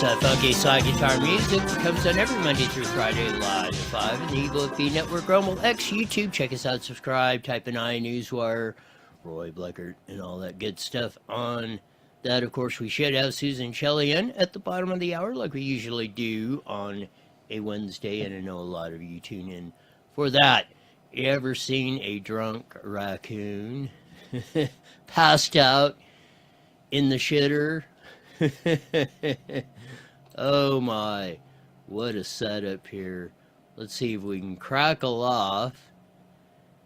that funky slide guitar music that comes on every Monday through Friday live at 5 in the Eagle FB Network, Rumble, X, YouTube. Check us out, subscribe, type in iNewsWire, Roy Bleckert, and all that good stuff on that. Of course, we should have Susan Shelley in at the bottom of the hour like we usually do on a Wednesday, and I know a lot of you tune in for that. You ever seen a drunk raccoon passed out in the shitter? Oh my, what a setup here. Let's see if we can crackle off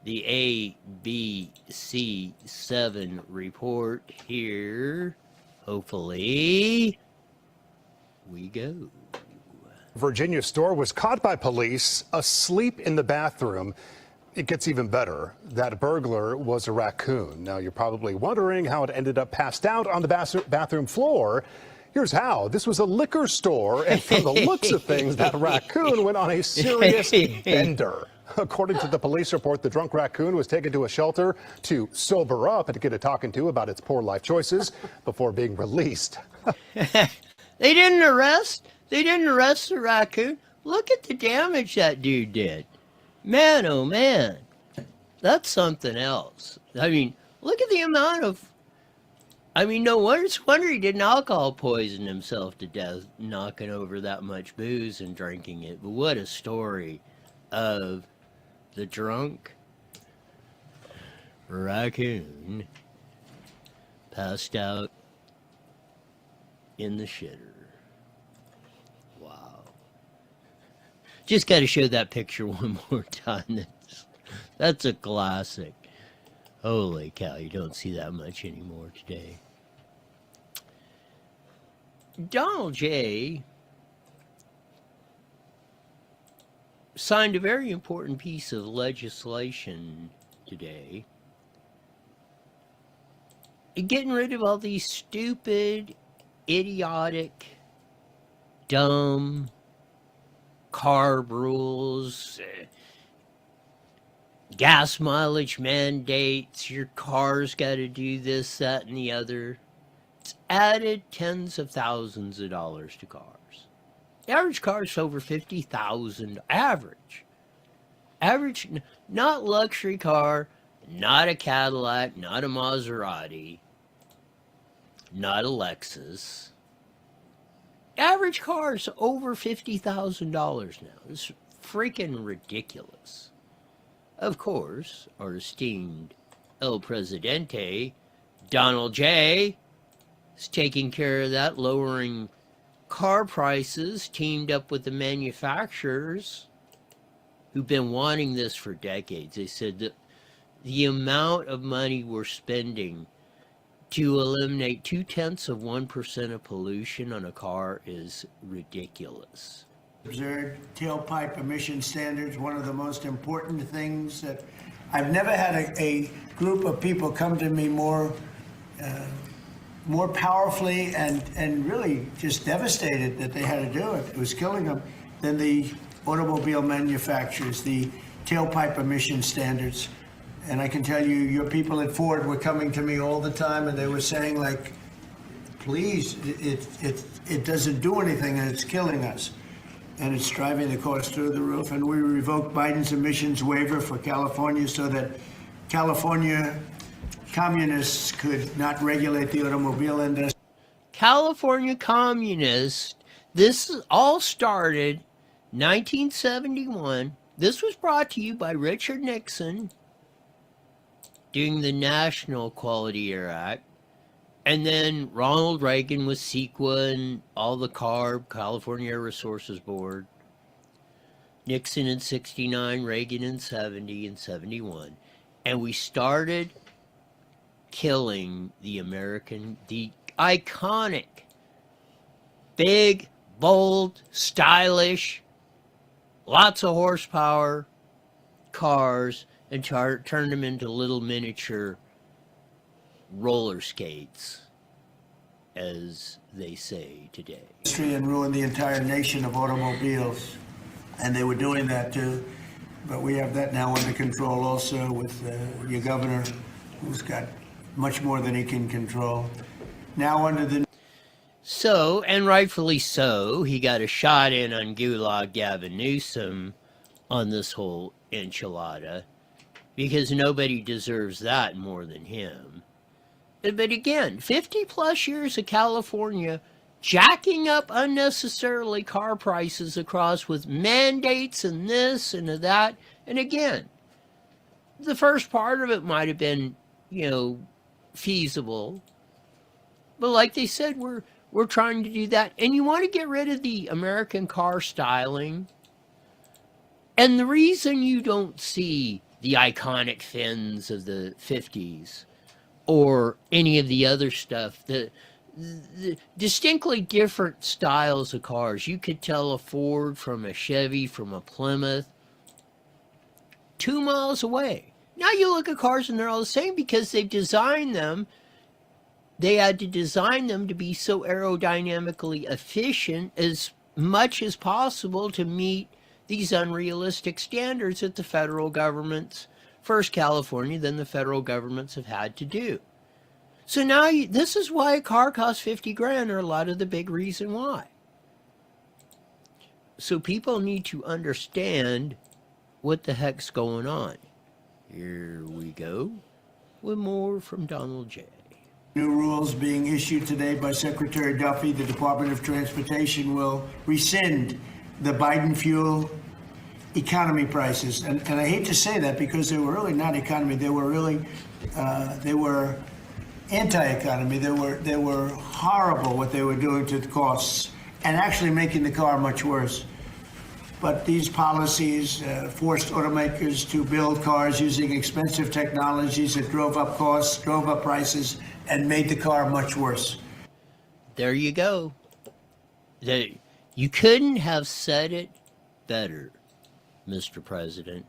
the ABC7 report here. Hopefully we go. Virginia store was caught by police asleep in the bathroom. It gets even better. That burglar was a raccoon. Now, you're probably wondering how it ended up passed out on the bathroom floor. Here's how. This was a liquor store, and from the looks of things, that raccoon went on a serious bender. According to the police report, the drunk raccoon was taken to a shelter to sober up and to get a talking to about its poor life choices before being released. They didn't arrest the raccoon. Look at the damage that dude did. Man, oh man, that's something else. I mean, look at the amount of, no wonder he didn't alcohol poison himself to death, knocking over that much booze and drinking it. But what a story of the drunk raccoon passed out in the shitter. Just got to show that picture one more time. That's a classic. Holy cow, you don't see that much anymore today. Donald J. signed a very important piece of legislation today, getting rid of all these stupid, idiotic, dumb carb rules, gas mileage mandates, your car's got to do this, that, and the other. It's added tens of thousands of dollars to cars. The average car is over $50,000. Average, not luxury car, not a Cadillac, not a Maserati, not a Lexus. Average car is over $50,000 now. It's freaking ridiculous. Of course, our esteemed El Presidente, Donald J., is taking care of that, lowering car prices, teamed up with the manufacturers who've been wanting this for decades. They said that the amount of money we're spending to eliminate 0.2% of pollution on a car is ridiculous. Absurd tailpipe emission standards, one of the most important things that I've never had a group of people come to me more powerfully and really just devastated that they had to do it. It was killing them than the automobile manufacturers, the tailpipe emission standards. And I can tell you, your people at Ford were coming to me all the time, and they were saying, like, please, it doesn't do anything, and it's killing us. And it's driving the cost through the roof. And we revoked Biden's emissions waiver for California so that California communists could not regulate the automobile industry. California communists, this all started 1971. This was brought to you by Richard Nixon during the National Quality Air Act. And then Ronald Reagan with CEQA and all the CARB, California Air Resources Board. Nixon in 69, Reagan in 70 and 71. And we started killing the iconic, big, bold, stylish, lots of horsepower cars and turned them into little miniature roller skates, as they say today. And ruined the entire nation of automobiles, and they were doing that too. But we have that now under control also with your governor, who's got much more than he can control. Now under the So, and rightfully so, he got a shot in on Gulag Gavin Newsom on this whole enchilada, because nobody deserves that more than him. But again, 50 plus years of California jacking up unnecessarily car prices across with mandates and this and that. And again, the first part of it might have been, feasible. But like they said, we're trying to do that. And you want to get rid of the American car styling. And the reason you don't see the iconic fins of the 50s or any of the other stuff, the distinctly different styles of cars. You could tell a Ford from a Chevy, from a Plymouth, 2 miles away. Now you look at cars and they're all the same because they've designed them. They had to design them to be so aerodynamically efficient as much as possible to meet these unrealistic standards that the federal governments, first California, then the federal governments have had to do. So now this is why a car costs 50 grand, or a lot of the big reason why. So people need to understand what the heck's going on. Here we go with more from Donald J. New rules being issued today by Secretary Duffy. The Department of Transportation will rescind the Biden fuel economy prices. And I hate to say that because they were really not economy. They were really, they were anti-economy. They were horrible what they were doing to the costs and actually making the car much worse. But these policies forced automakers to build cars using expensive technologies that drove up costs, drove up prices, and made the car much worse. There you go. You couldn't have said it better, Mr. President.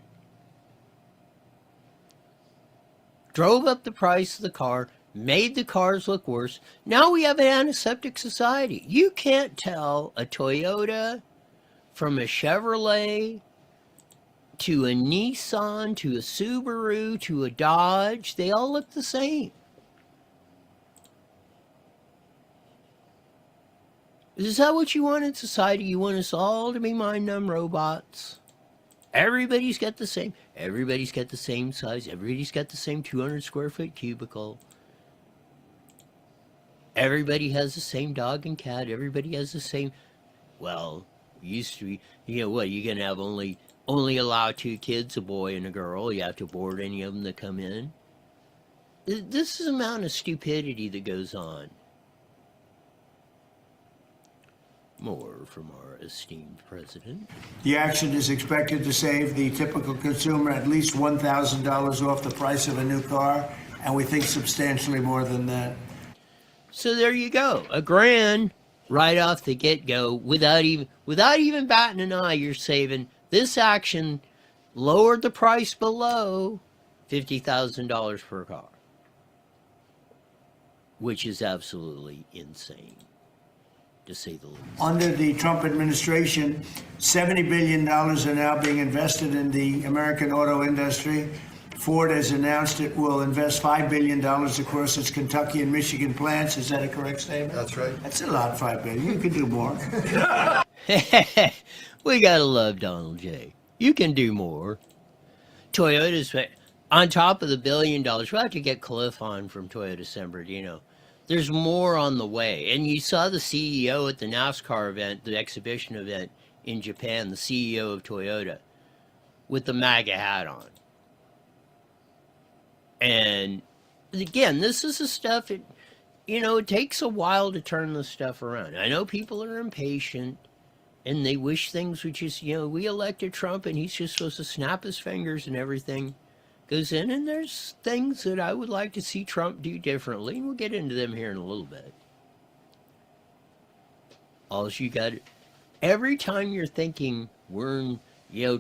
Drove up the price of the car, made the cars look worse. Now we have an antiseptic society. You can't tell a Toyota from a Chevrolet to a Nissan to a Subaru to a Dodge. They all look the same. Is that what you want in society? You want us all to be mind-numb robots? Everybody's got the same. Everybody's got the same size. Everybody's got the same 200 square foot cubicle. Everybody has the same dog and cat. Everybody has the same. Well, used to be. What? You're gonna have only allow 2 kids, a boy and a girl. You have to board any of them that come in. This is the amount of stupidity that goes on. More from our esteemed president. The action is expected to save the typical consumer at least $1,000 off the price of a new car, and we think substantially more than that. So there you go, $1,000 right off the get-go, without even batting an eye. You're saving. This action lowered the price below $50,000 per car, which is absolutely insane, to say the least. Under the Trump administration, $70 billion are now being invested in the American auto industry. Ford has announced it will invest $5 billion across its Kentucky and Michigan plants. Is that a correct statement? That's right. That's a lot, $5 billion. You could do more. We gotta love Donald J. You can do more. Toyota's on top of the $1 billion. We'll have to get Cliff on from Toyota December. There's more on the way. And you saw the CEO at the NASCAR event, the exhibition event in Japan, the CEO of Toyota, with the MAGA hat on. And again, this is the stuff, it takes a while to turn this stuff around. I know people are impatient and they wish things would just, we elected Trump and he's just supposed to snap his fingers and everything goes in. And there's things that I would like to see Trump do differently. And we'll get into them here in a little bit. All you got, every time you're thinking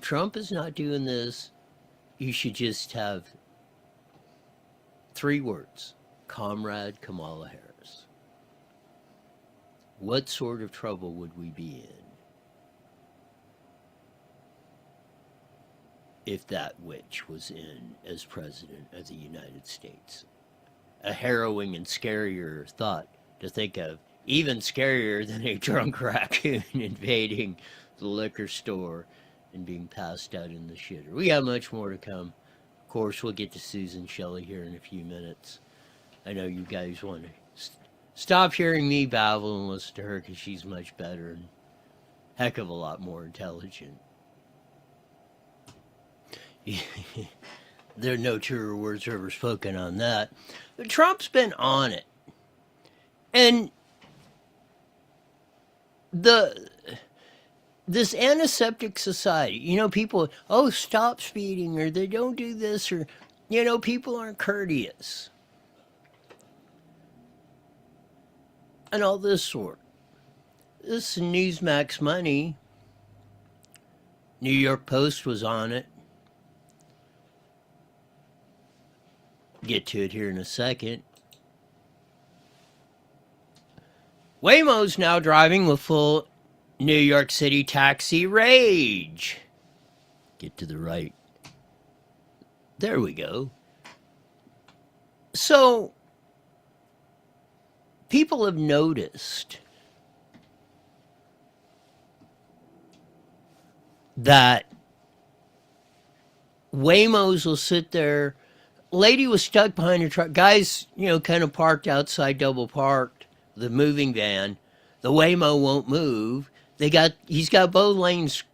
Trump is not doing this, you should just have 3 words: Comrade Kamala Harris. What sort of trouble would we be in if that witch was in as president of the United States? A harrowing and scarier thought to think of even scarier than a drunk raccoon invading the liquor store and being passed out in the shitter. We got much more to come. Of course, we'll get to Susan Shelley here in a few minutes. I know you guys want to stop hearing me babble and listen to her because she's much better and heck of a lot more intelligent. There are no truer words ever spoken on that. But Trump's been on it. And this antiseptic society, you know, people, oh, stop speeding, or they don't do this, or, you know, people aren't courteous. And all this sort. This is Newsmax money. New York Post was on it. Get to it here in a second. Waymo's now driving with full New York City taxi rage. Get to the right. There we go. So, people have noticed that Waymos will sit there. Lady was stuck behind a truck. Guys, you know, kind of parked outside, double parked, the moving van. The Waymo won't move. He's got both lanes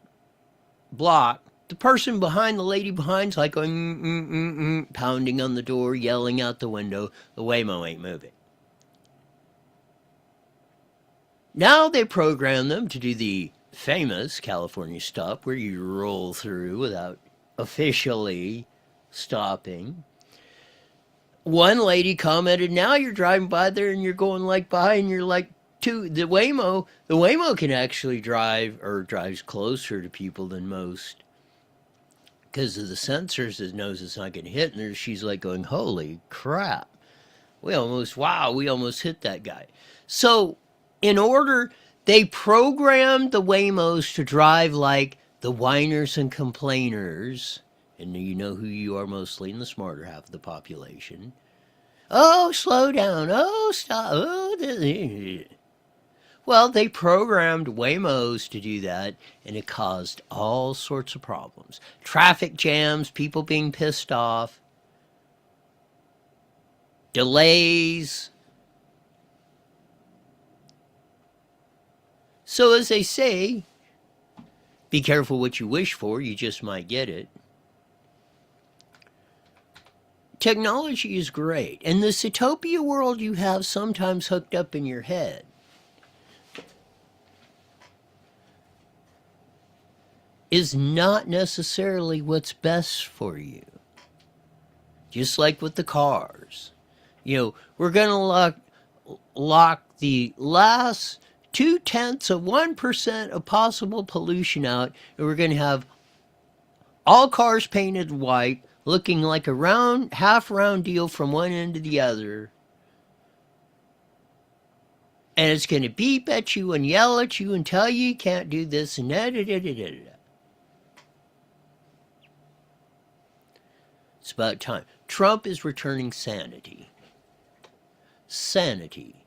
blocked. The person behind, the lady behind's like going, pounding on the door, yelling out the window. The Waymo ain't moving. Now they program them to do the famous California stop where you roll through without officially stopping. One lady commented, now you're driving by there and you're going like by and you're like, the Waymo can actually drive or drives closer to people than most because of the sensors. It knows it's not going to hit. And she's like going, holy crap. We almost hit that guy. So they programmed the Waymos to drive like the whiners and complainers. And you know who you are mostly in the smarter half of the population. Oh, slow down. Oh, stop. Oh, well, they programmed Waymos to do that, and it caused all sorts of problems. Traffic jams, people being pissed off, delays. So as they say, be careful what you wish for, you just might get it. Technology is great, and this utopia world you have sometimes hooked up in your head is not necessarily what's best for you. Just like with the cars. You know, we're going to lock the last 0.2% of possible pollution out, and we're going to have all cars painted white, looking like a half round deal from one end to the other. And it's going to beep at you and yell at you and tell you can't do this and that. It's about time. Trump is returning sanity. Sanity.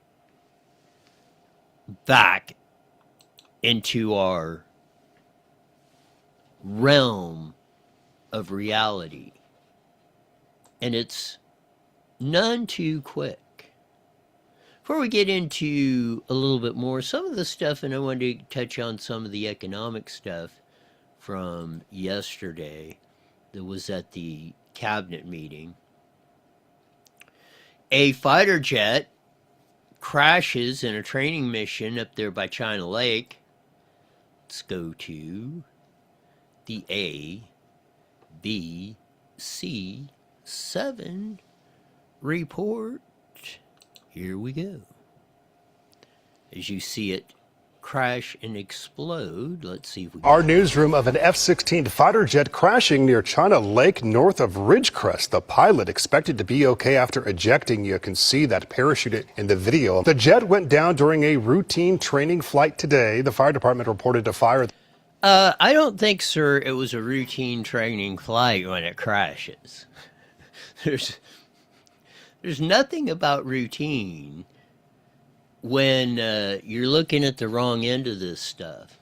Back into our realm of reality. And it's none too quick. Before we get into a little bit more, some of the stuff, and I wanted to touch on some of the economic stuff from yesterday that was at the cabinet meeting. A fighter jet crashes in a training mission up there by China Lake. Let's go to the ABC7 report. Here we go. As you see it crash and explode, let's see if we Our newsroom of an F-16 fighter jet crashing near China Lake north of Ridgecrest. The pilot expected to be okay after ejecting. You can see that parachute in the video. The jet went down during a routine training flight today. The fire department reported to fire. I don't think, sir, it was a routine training flight when it crashes. There's nothing about routine when you're looking at the wrong end of this stuff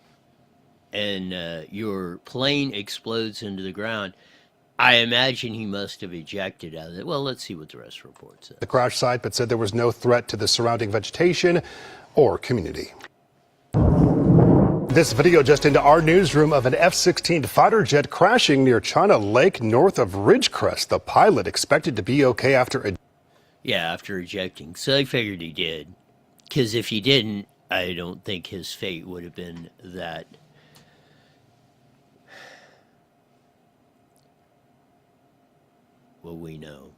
and your plane explodes into the ground, I imagine he must have ejected out of it. Well, let's see what the rest of the report says. The crash site, but said there was no threat to the surrounding vegetation or community. This video just into our newsroom of an F-16 fighter jet crashing near China Lake north of Ridgecrest. The pilot expected to be okay after after ejecting. So I figured he did. Because if he didn't, I don't think his fate would have been that. Well, we know.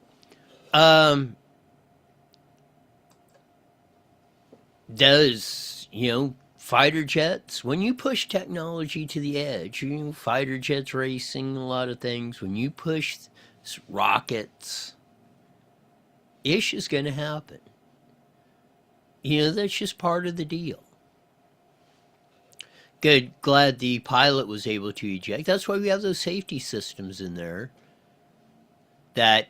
Fighter jets, when you push technology to the edge, fighter jets racing, a lot of things, when you push rockets, ish is going to happen. That's just part of the deal. Good, glad the pilot was able to eject. That's why we have those safety systems in there that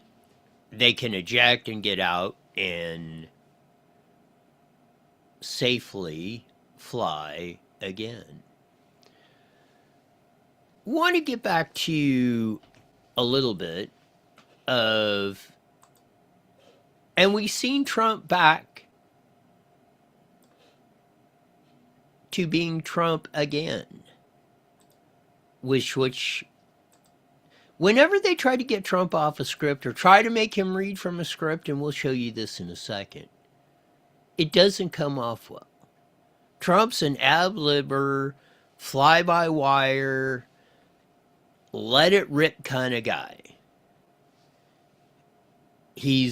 they can eject and get out and safely fly again. Want to get back to a little bit of, and we've seen Trump back to being Trump again, which whenever they try to get Trump off a script or try to make him read from a script, and we'll show you this in a second, it doesn't come off well. Trump's an ad-libber, fly-by-wire, let-it-rip kind of guy. He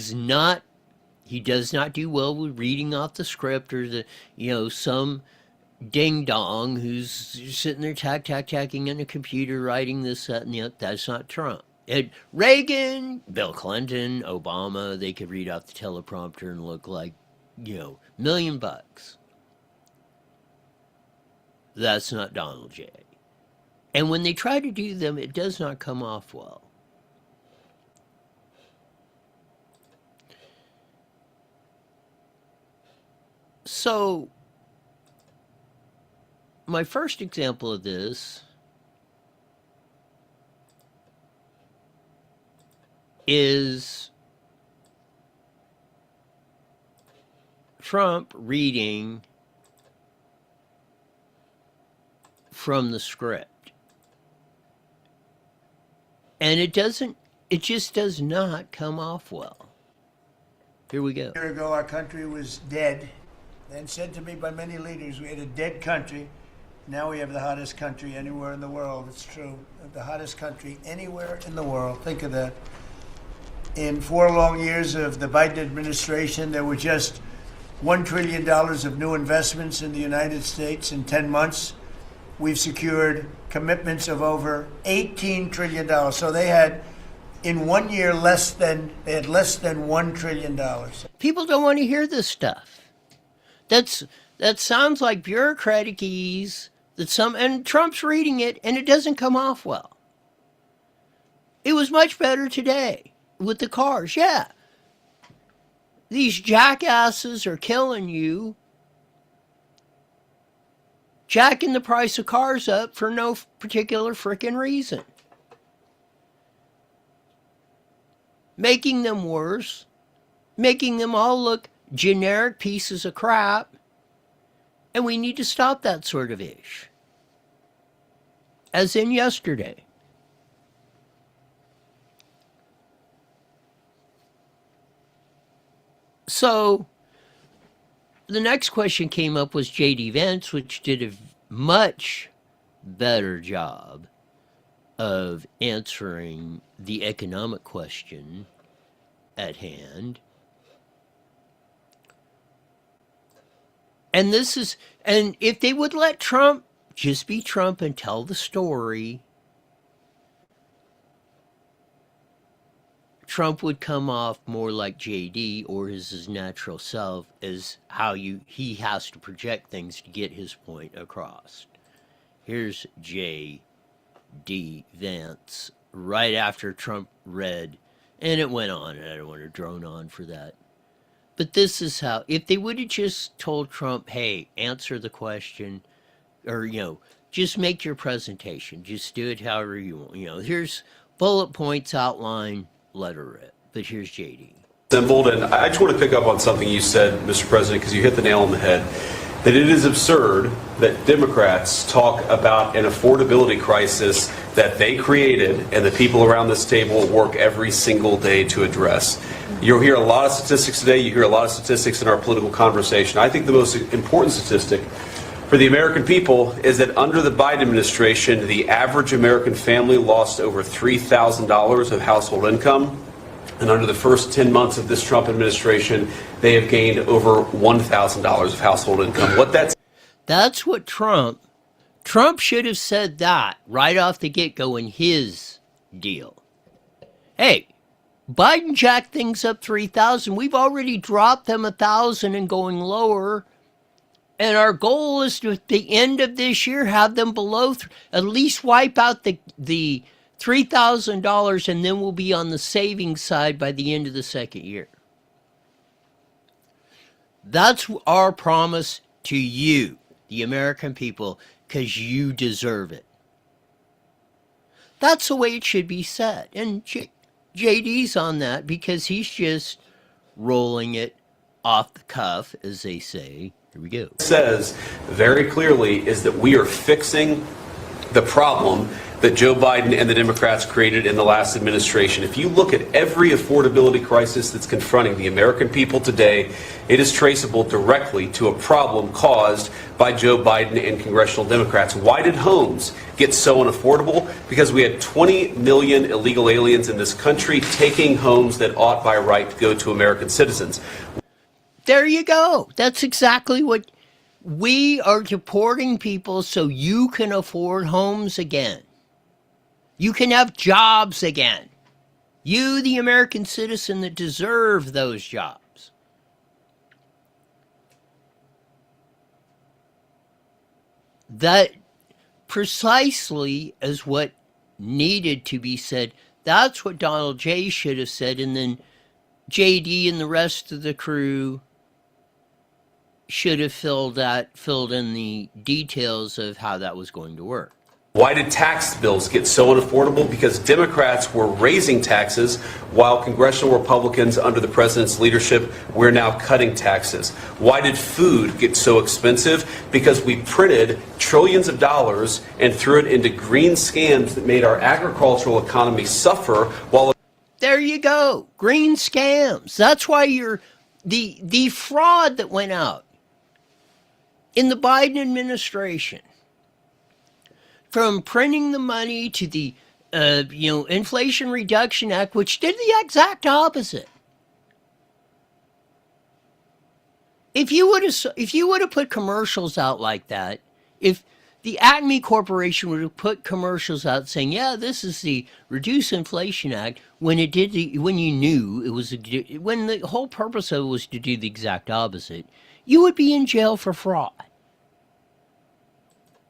does not do well with reading off the script or some ding-dong who's sitting there tacking on a computer, writing this, that, and the other. That's not Trump. Reagan, Bill Clinton, Obama, they could read off the teleprompter and look like, $1 million. That's not Donald J. And when they try to do them, it does not come off well. So, my first example of this is Trump reading from the script. And it just does not come off well. Here we go. A year ago, our country was dead, and said to me by many leaders, we had a dead country. Now we have the hottest country anywhere in the world. It's true. The hottest country anywhere in the world. Think of that. In 4 long years of the Biden administration, there were just $1 trillion of new investments in the United States in 10 months. We've secured commitments of over $18 trillion. So they had, in 1 year, less than $1 trillion. People don't want to hear this stuff. That sounds like bureaucratic ease and Trump's reading it and it doesn't come off well. It was much better today with the cars. Yeah. These jackasses are killing you, jacking the price of cars up for no particular frickin' reason. Making them worse, making them all look generic pieces of crap, and we need to stop that sort of ish. As in yesterday. So, the next question came up was J.D. Vance, which did a much better job of answering the economic question at hand. And if they would let Trump just be Trump and tell the story, Trump would come off more like JD or his natural self as how he has to project things to get his point across. Here's J.D. Vance right after Trump read, and it went on, and I don't want to drone on for that. But this is how, if they would have just told Trump, hey, answer the question, or, just make your presentation, just do it however you want. Here's bullet points, outline, letter it. But here's JD. Assembled, and I just want to pick up on something you said, Mr. President, because you hit the nail on the head, that it is absurd that Democrats talk about an affordability crisis that they created and the people around this table work every single day to address. You'll hear a lot of statistics today. You hear a lot of statistics in our political conversation. I think the most important statistic for the American people is that under the Biden administration, the average American family lost over $3,000 of household income. And under the first 10 months of this Trump administration, they have gained over $1,000 of household income. That's what Trump should have said that right off the get-go in his deal. Hey, Biden jacked things up 3,000. We've already dropped them 1,000 and going lower. And our goal is to, at the end of this year, have them below, at least wipe out the $3,000, and then we'll be on the savings side by the end of the second year. That's our promise to you, the American people, because you deserve it. That's the way it should be said. And JD's on that because he's just rolling it off the cuff, as they say. Here we go. Says very clearly is that we are fixing the problem that Joe Biden and the Democrats created in the last administration. If you look at every affordability crisis that's confronting the American people today, it is traceable directly to a problem caused by Joe Biden and congressional Democrats. Why did homes get so unaffordable? Because we had 20 million illegal aliens in this country taking homes that ought by right to go to American citizens. There you go. That's exactly what we are deporting people so you can afford homes again. You can have jobs again. You, the American citizen that deserve those jobs. That precisely is what needed to be said. That's what Donald J. should have said, and then JD and the rest of the crew should have filled in the details of how that was going to work. Why did tax bills get so unaffordable? Because Democrats were raising taxes while congressional Republicans under the president's leadership, we're now cutting taxes. Why did food get so expensive? Because we printed trillions of dollars and threw it into green scams that made our agricultural economy suffer while... There you go. Green scams. That's why the fraud that went out in the Biden administration, from printing the money to the Inflation Reduction Act, which did the exact opposite. If you would have put commercials out like that, if the Acme Corporation would have put commercials out saying, "Yeah, this is the Reduce Inflation Act," when when you knew it was when the whole purpose of it was to do the exact opposite, you would be in jail for fraud.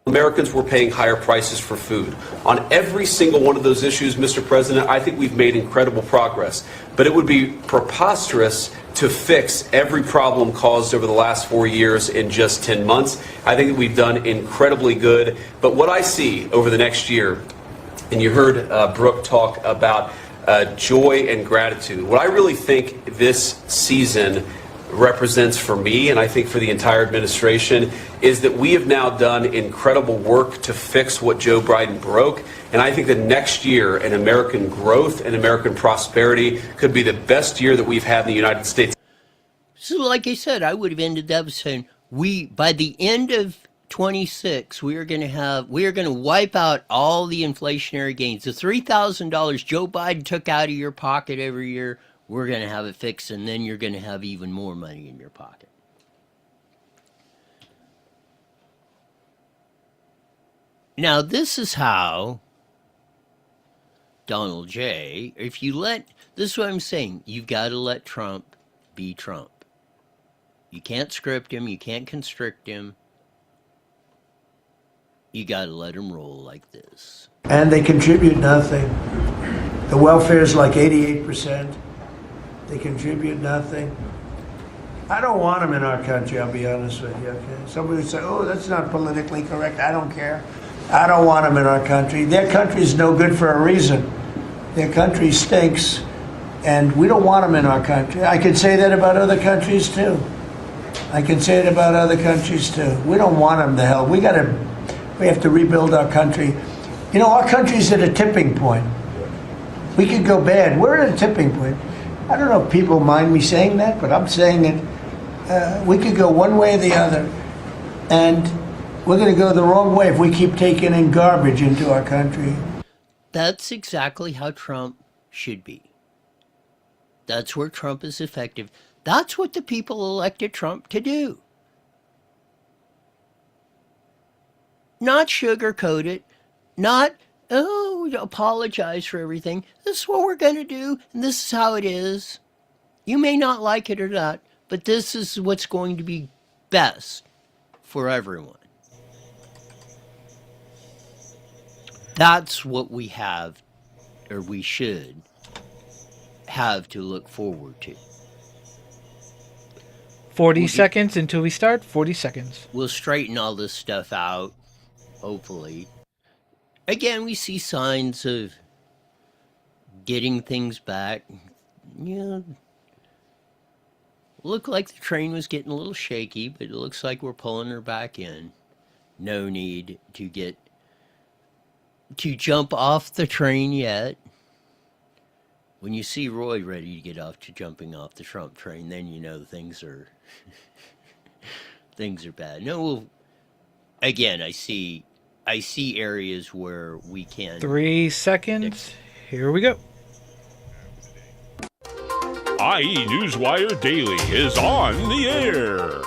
Americans were paying higher prices for food. On every single one of those issues, Mr. President, I think we've made incredible progress. But it would be preposterous to fix every problem caused over the last 4 years in just 10 months. I think that we've done incredibly good. But what I see over the next year, and you heard Brooke talk about joy and gratitude, what I really think this season represents for me, and I think for the entire administration, is that we have now done incredible work to fix what Joe Biden broke. And I think that next year, in American growth and American prosperity, could be the best year that we've had in the United States. So like I said, I would have ended up saying, by the end of 26, we are going to wipe out all the inflationary gains. The $3,000 Joe Biden took out of your pocket every year, we're going to have it fixed, and then you're going to have even more money in your pocket. Now, this is how Donald J., this is what I'm saying, you've got to let Trump be Trump. You can't script him, you can't constrict him. You got to let him roll like this. And they contribute nothing. The welfare is like 88%. They contribute nothing. I don't want them in our country, I'll be honest with you. Okay? Somebody would say, oh, that's not politically correct. I don't care. I don't want them in our country. Their country's no good for a reason. Their country stinks, and we don't want them in our country. I could say that about other countries, too. I can say it about other countries, too. We don't want them the hell. We have to rebuild our country. You know, our country's at a tipping point. We could go bad. We're at a tipping point. I don't know if people mind me saying that, but I'm saying it. We could go one way or the other, and we're going to go the wrong way if we keep taking in garbage into our country. That's exactly how Trump should be. That's where Trump is effective. That's what the people elected Trump to do. Not sugarcoat it, not, oh, apologize for everything. This is what we're going to do, and this is how it is. You may not like it or not, but this is what's going to be best for everyone. That's what we have, or we should have to look forward to. 40 seconds until we start. 40 seconds. We'll straighten all this stuff out, hopefully. Again, we see signs of getting things back. Yeah. Looked like the train was getting a little shaky, but it looks like we're pulling her back in. No need to jump off the train yet. When you see Roy ready to get off to jumping off the Trump train, then you know things are things are bad. No, well, again, I see areas where we can. 3 seconds. Here we go. IE Newswire Daily is on the air.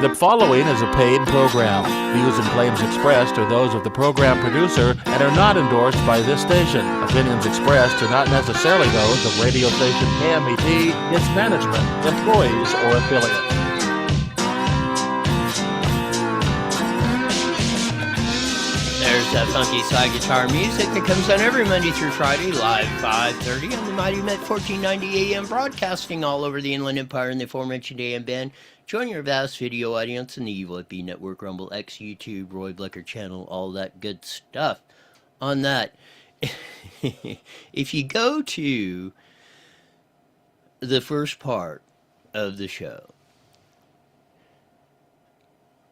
The following is a paid program. Views and claims expressed are those of the program producer and are not endorsed by this station. Opinions expressed are not necessarily those of radio station KMET, its management, employees, or affiliates. There's that funky slide guitar music that comes on every Monday through Friday, live 5:30 on the Mighty Met 1490 AM, broadcasting all over the Inland Empire in the aforementioned AM band. Join your vast video audience in the Evil FB Network, Rumble, X, YouTube, Roy Blecker channel, all that good stuff. On that, if you go to the first part of the show,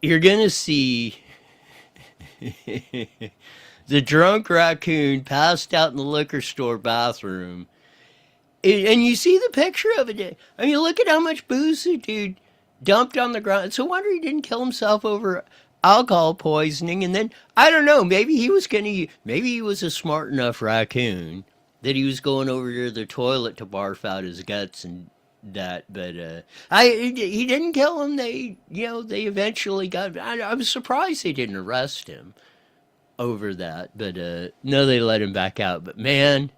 you're going to see the drunk raccoon passed out in the liquor store bathroom. And you see the picture of it. I mean, look at how much booze the dude dumped on the ground. It's a wonder he didn't kill himself over alcohol poisoning. And then, I don't know, maybe he was a smart enough raccoon that he was going over to the toilet to barf out his guts and that. But he didn't kill him. They eventually got. I was surprised they didn't arrest him over that. But no, they let him back out. But man,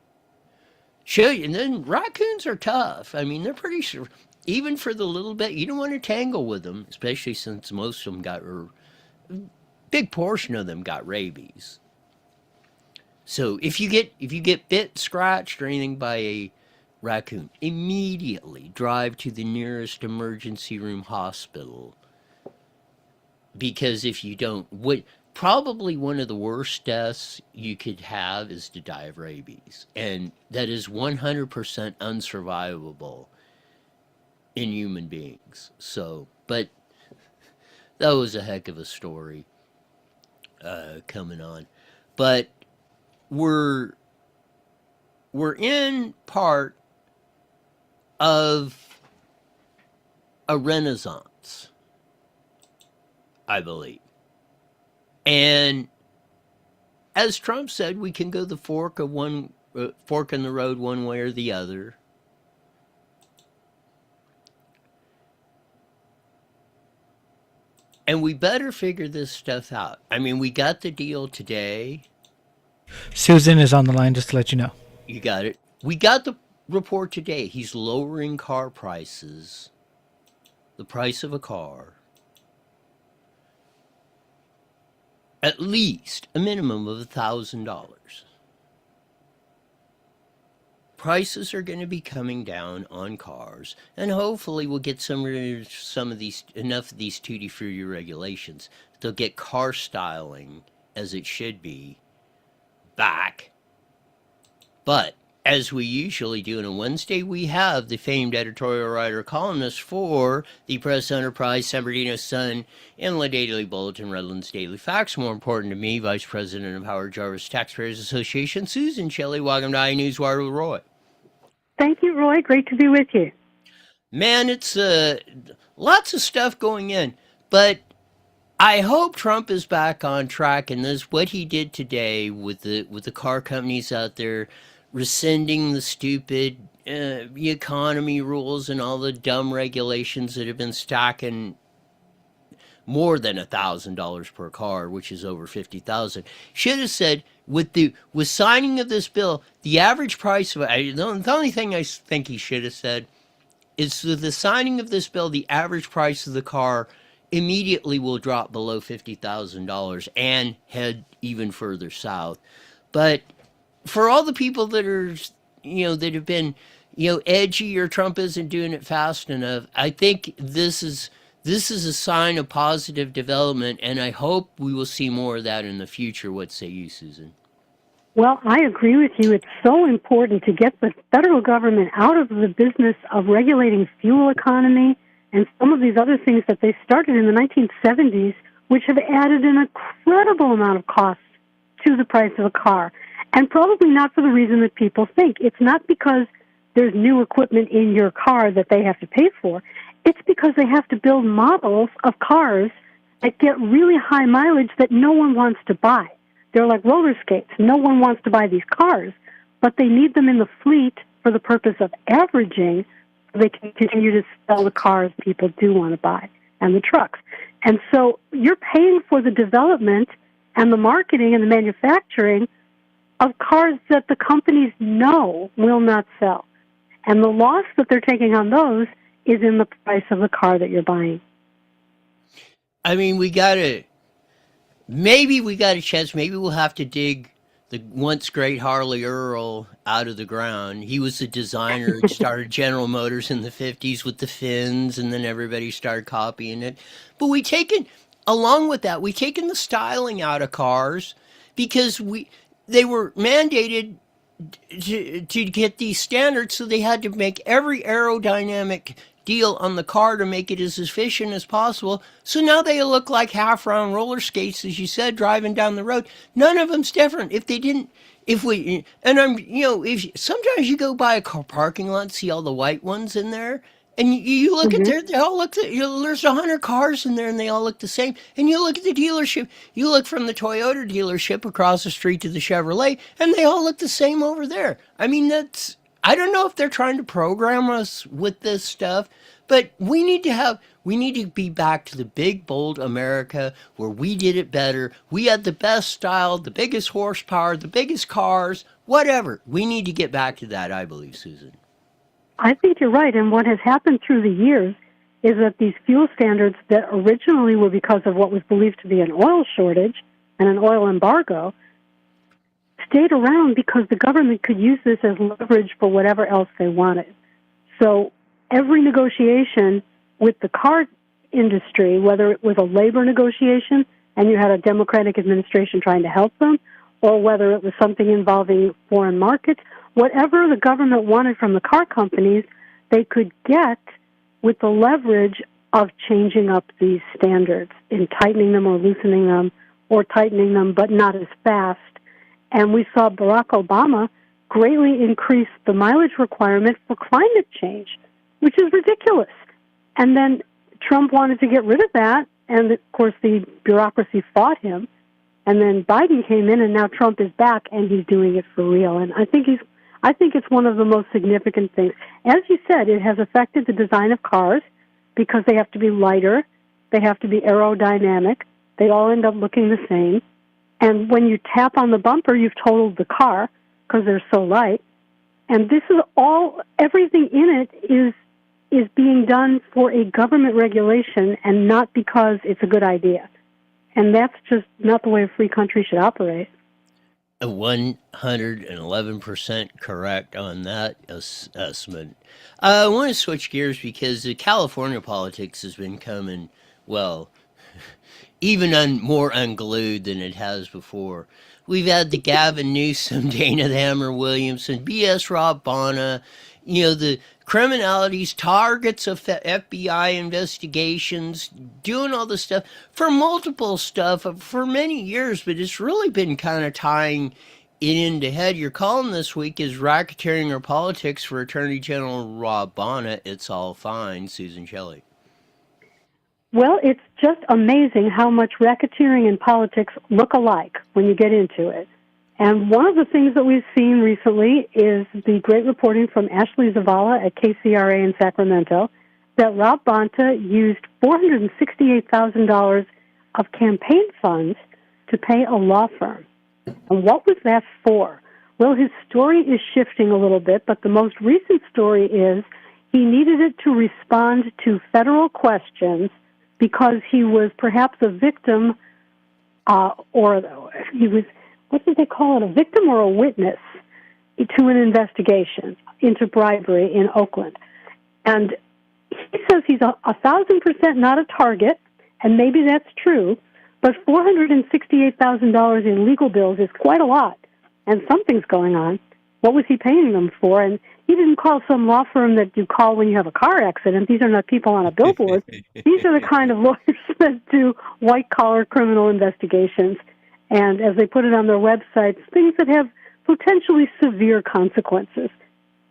show you. And then raccoons are tough. I mean, they're pretty sure. Even for the little bit, you don't want to tangle with them, especially since most of them or a big portion of them got rabies. So if you get bit, scratched, or anything by a raccoon, immediately drive to the nearest emergency room hospital. Because if you don't, probably one of the worst deaths you could have is to die of rabies, and that is 100% unsurvivable in human beings. So, but that was a heck of a story coming on. But we're in part of a renaissance, I believe. And as Trump said, we can go the fork in the road one way or the other. And we better figure this stuff out. I mean, we got the deal today. Susan is on the line, just to let you know. You got it. We got the report today. He's lowering car prices, the price of a car, at least a minimum of $1,000. prices are going to be coming down on cars, and hopefully we'll get enough of these tutti frutti regulations. They'll get car styling as it should be back. But as we usually do on a Wednesday, we have the famed editorial writer columnist for the Press Enterprise, San Bernardino Sun, and the Daily Bulletin, Redlands Daily Facts. More important to me, Vice President of Howard Jarvis Taxpayers Association, Susan Shelley. Welcome to iNewsWire with Roy. Thank you, Roy. Great to be with you. Man, it's lots of stuff going in, but I hope Trump is back on track, and this what he did today with the car companies out there rescinding the stupid economy rules and all the dumb regulations that have been stacking more than $1,000 per car, which is over 50,000. Should have said with signing of this bill, the average price of the only thing I think he should have said is with the signing of this bill, the average price of the car immediately will drop below $50,000 and head even further south. But for all the people that are, that have been, edgy or Trump isn't doing it fast enough, I think this is a sign of positive development, and I hope we will see more of that in the future. What say you, Susan? Well, I agree with you. It's so important to get the federal government out of the business of regulating fuel economy and some of these other things that they started in the 1970s, which have added an incredible amount of cost to the price of a car. And probably not for the reason that people think. It's not because there's new equipment in your car that they have to pay for. It's because they have to build models of cars that get really high mileage that no one wants to buy. They're like roller skates. No one wants to buy these cars, but they need them in the fleet for the purpose of averaging so they can continue to sell the cars people do want to buy and the trucks. And so you're paying for the development and the marketing and the manufacturing of cars that the companies know will not sell. And the loss that they're taking on those is in the price of the car that you're buying. I mean, maybe we got a chance, maybe we'll have to dig the once great Harley Earl out of the ground. He was the designer who started General Motors in the 50s with the fins, and then everybody started copying it. But along with that, we've taken the styling out of cars because they were mandated to get these standards, so they had to make every aerodynamic deal on the car to make it as efficient as possible. So now they look like half-round roller skates, as you said, driving down the road. None of them's different. Sometimes you go by a car parking lot and see all the white ones in there, and you look at they all look. There's 100 cars in there, and they all look the same. And you look at the dealership. You look from the Toyota dealership across the street to the Chevrolet, and they all look the same over there. I mean, I don't know if they're trying to program us with this stuff, but we need to be back to the big, bold America where we did it better. We had the best style, the biggest horsepower, the biggest cars, whatever. We need to get back to that, I believe, Susan. I think you're right. And what has happened through the years is that these fuel standards that originally were because of what was believed to be an oil shortage and an oil embargo stayed around because the government could use this as leverage for whatever else they wanted. So every negotiation with the car industry, whether it was a labor negotiation and you had a Democratic administration trying to help them, or whether it was something involving foreign markets, whatever the government wanted from the car companies, they could get with the leverage of changing up these standards, in tightening them or loosening them, or tightening them but not as fast. And we saw Barack Obama greatly increase the mileage requirement for climate change, which is ridiculous. And then Trump wanted to get rid of that, and of course the bureaucracy fought him. And then Biden came in, and now Trump is back, and he's doing it for real. And I think it's one of the most significant things. As you said, it has affected the design of cars because they have to be lighter, they have to be aerodynamic, they all end up looking the same. And when you tap on the bumper, you've totaled the car because they're so light. And this is everything in it is being done for a government regulation and not because it's a good idea. And that's just not the way a free country should operate. 111% correct on that assessment. I want to switch gears because the California politics has been coming, well, even more unglued than it has before. We've had the Gavin Newsom, Dana the Hammer Williamson, B.S. Rob Bonta, the criminalities, targets of FBI investigations, doing all this stuff for multiple stuff for many years, but it's really been kind of tying it into head. Your column this week is Racketeering or Politics for Attorney General Rob Bonta. It's all fine, Susan Shelley. Well, it's just amazing how much racketeering and politics look alike when you get into it. And one of the things that we've seen recently is the great reporting from Ashley Zavala at KCRA in Sacramento that Rob Bonta used $468,000 of campaign funds to pay a law firm. And what was that for? Well, his story is shifting a little bit, but the most recent story is he needed it to respond to federal questions because he was perhaps a victim, or he was, what did they call it, a victim or a witness to an investigation into bribery in Oakland. And he says he's 1,000% not a target, and maybe that's true, but $468,000 in legal bills is quite a lot, and something's going on. What was he paying them for? And he didn't call some law firm that you call when you have a car accident. These are not people on a billboard. These are the kind of lawyers that do white-collar criminal investigations. And as they put it on their websites, things that have potentially severe consequences.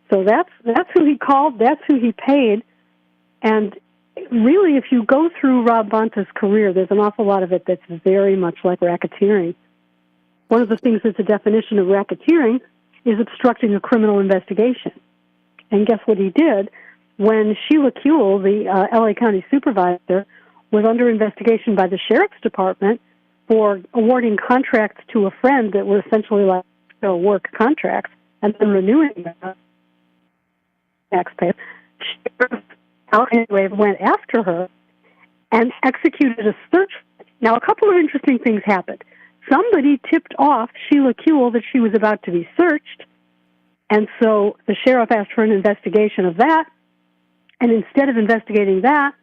So that's who he called. That's who he paid. And really, if you go through Rob Bonta's career, there's an awful lot of it that's very much like racketeering. One of the things that's a definition of racketeering is obstructing a criminal investigation. And guess what he did? When Sheila Kuehl, the L.A. County supervisor, was under investigation by the sheriff's department for awarding contracts to a friend that were essentially like work contracts and then renewing them, taxpayer, Sheriff anyway went after her and executed a search. Now, a couple of interesting things happened. Somebody tipped off Sheila Kuehl that she was about to be searched, and so the sheriff asked for an investigation of that, and instead of investigating that,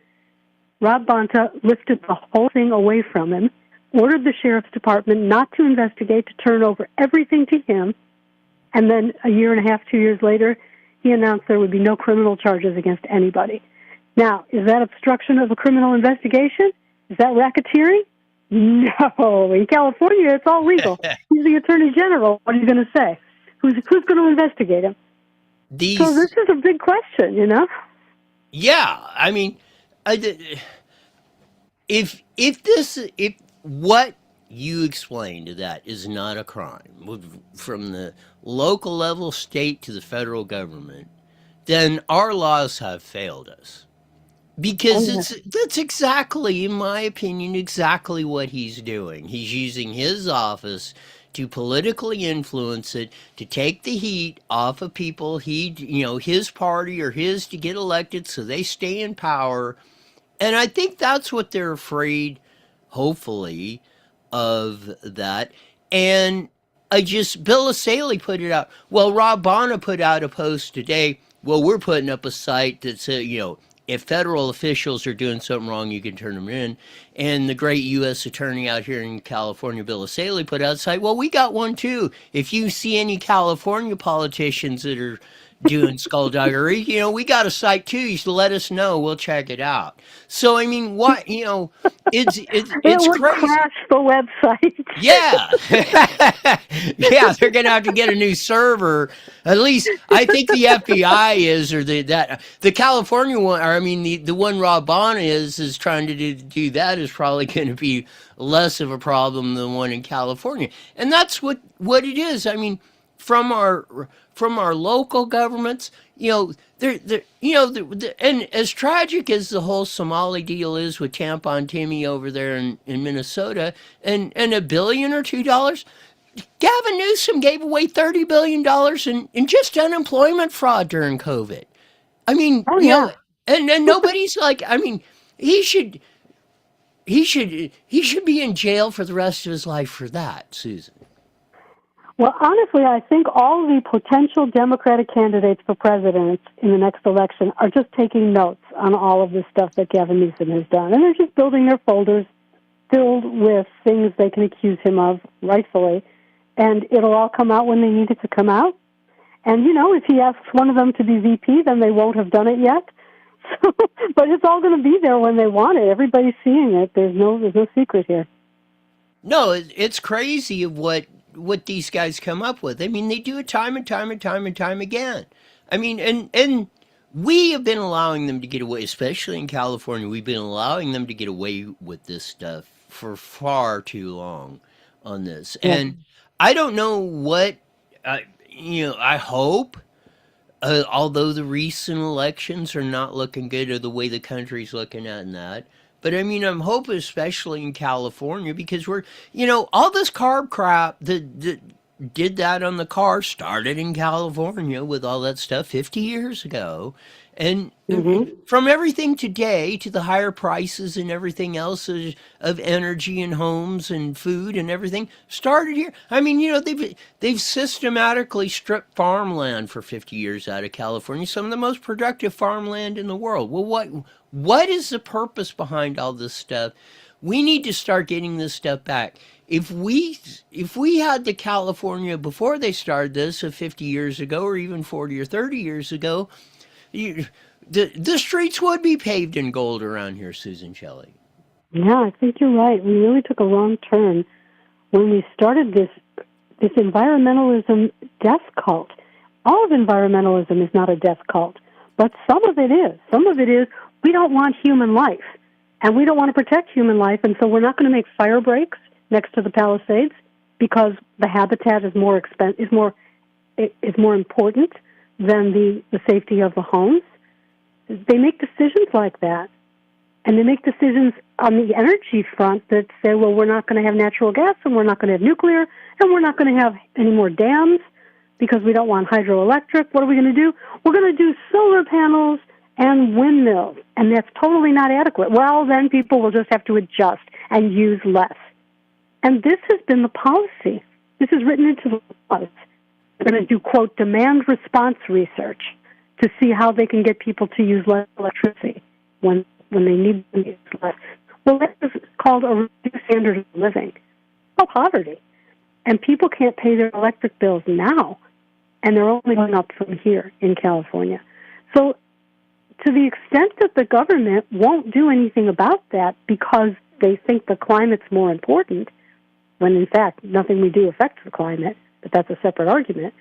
Rob Bonta lifted the whole thing away from him, ordered the sheriff's department not to investigate, to turn over everything to him, and then a year and a half, 2 years later, he announced there would be no criminal charges against anybody. Now, is that obstruction of a criminal investigation? Is that racketeering? No. In California, it's all legal. He's the attorney general. What are you going to say? Who's going to investigate him? So this is a big question, Yeah, I mean, if what you explained to that is not a crime, from the local level, state to the federal government, then our laws have failed us. Because that's exactly, in my opinion, exactly what he's doing. He's using his office to politically influence it, to take the heat off of people his party or his to get elected so they stay in power. And I think that's what they're afraid, hopefully, of that. And Bill Asaley put it out. Well, Rob Bonta put out a post today. Well, we're putting up a site that says, if federal officials are doing something wrong, you can turn them in. And the great U.S. attorney out here in California, Bill Asaley, put out a site, well, we got one too. If you see any California politicians that are doing skullduggery, we got a site too. You should let us know. We'll check it out. So, I mean, what, it's it would crazy. Crash the website. Yeah. Yeah, they're going to have to get a new server. At least I think the FBI is, or the California one, or I mean, the one Rob Bonta is trying to do that is probably going to be less of a problem than the one in California. And that's what it is. I mean, from our local governments, and as tragic as the whole Somali deal is with Tampon Timmy over there in Minnesota, and $1 billion or $2, Gavin Newsom gave away $30 billion in just unemployment fraud during COVID. I mean, and nobody's like, I mean, he should be in jail for the rest of his life for that, Susan. Well, honestly, I think all the potential Democratic candidates for president in the next election are just taking notes on all of this stuff that Gavin Newsom has done. And they're just building their folders filled with things they can accuse him of, rightfully. And it'll all come out when they need it to come out. And, if he asks one of them to be VP, then they won't have done it yet. So, but it's all going to be there when they want it. Everybody's seeing it. There's no secret here. No, it's crazy of what these guys come up with. I mean, they do it time and time and time and time again. I mean, and we have been allowing them to get away, especially in California. We've been allowing them to get away with this stuff for far too long on this. Yeah. And I don't know what, I hope, although the recent elections are not looking good or the way the country's looking at that. But I mean, I'm hoping, especially in California, because we're, all this carb crap that did that on the car started in California with all that stuff 50 years ago. And from everything today to the higher prices and everything else of energy and homes and food and everything started here. I mean, they've systematically stripped farmland for 50 years out of California, some of the most productive farmland in the world. Well, what is the purpose behind all this stuff? We need to start getting this stuff back. If we had the California before they started this 50 years ago or even 40 or 30 years ago, the streets would be paved in gold around here, Susan Shelley. Yeah, I think you're right. We really took a wrong turn when we started this environmentalism death cult. All of environmentalism is not a death cult, but some of it is. Some of it is we don't want human life, and we don't want to protect human life, and so we're not going to make fire breaks next to the Palisades because the habitat is more important than the safety of the homes. They make decisions like that. And they make decisions on the energy front that say, well, we're not going to have natural gas and we're not going to have nuclear and we're not going to have any more dams because we don't want hydroelectric. What are we going to do? We're going to do solar panels and windmills, and that's totally not adequate. Well, then people will just have to adjust and use less. And this has been the policy. This is written into the laws. They're going to do, quote, demand response research to see how they can get people to use less electricity when they need to use less. Well, that is called a reduced standard of living. Oh, poverty. And people can't pay their electric bills now, and they're only going up from here in California. So to the extent that the government won't do anything about that because they think the climate's more important, when in fact nothing we do affects the climate, but that's a separate argument.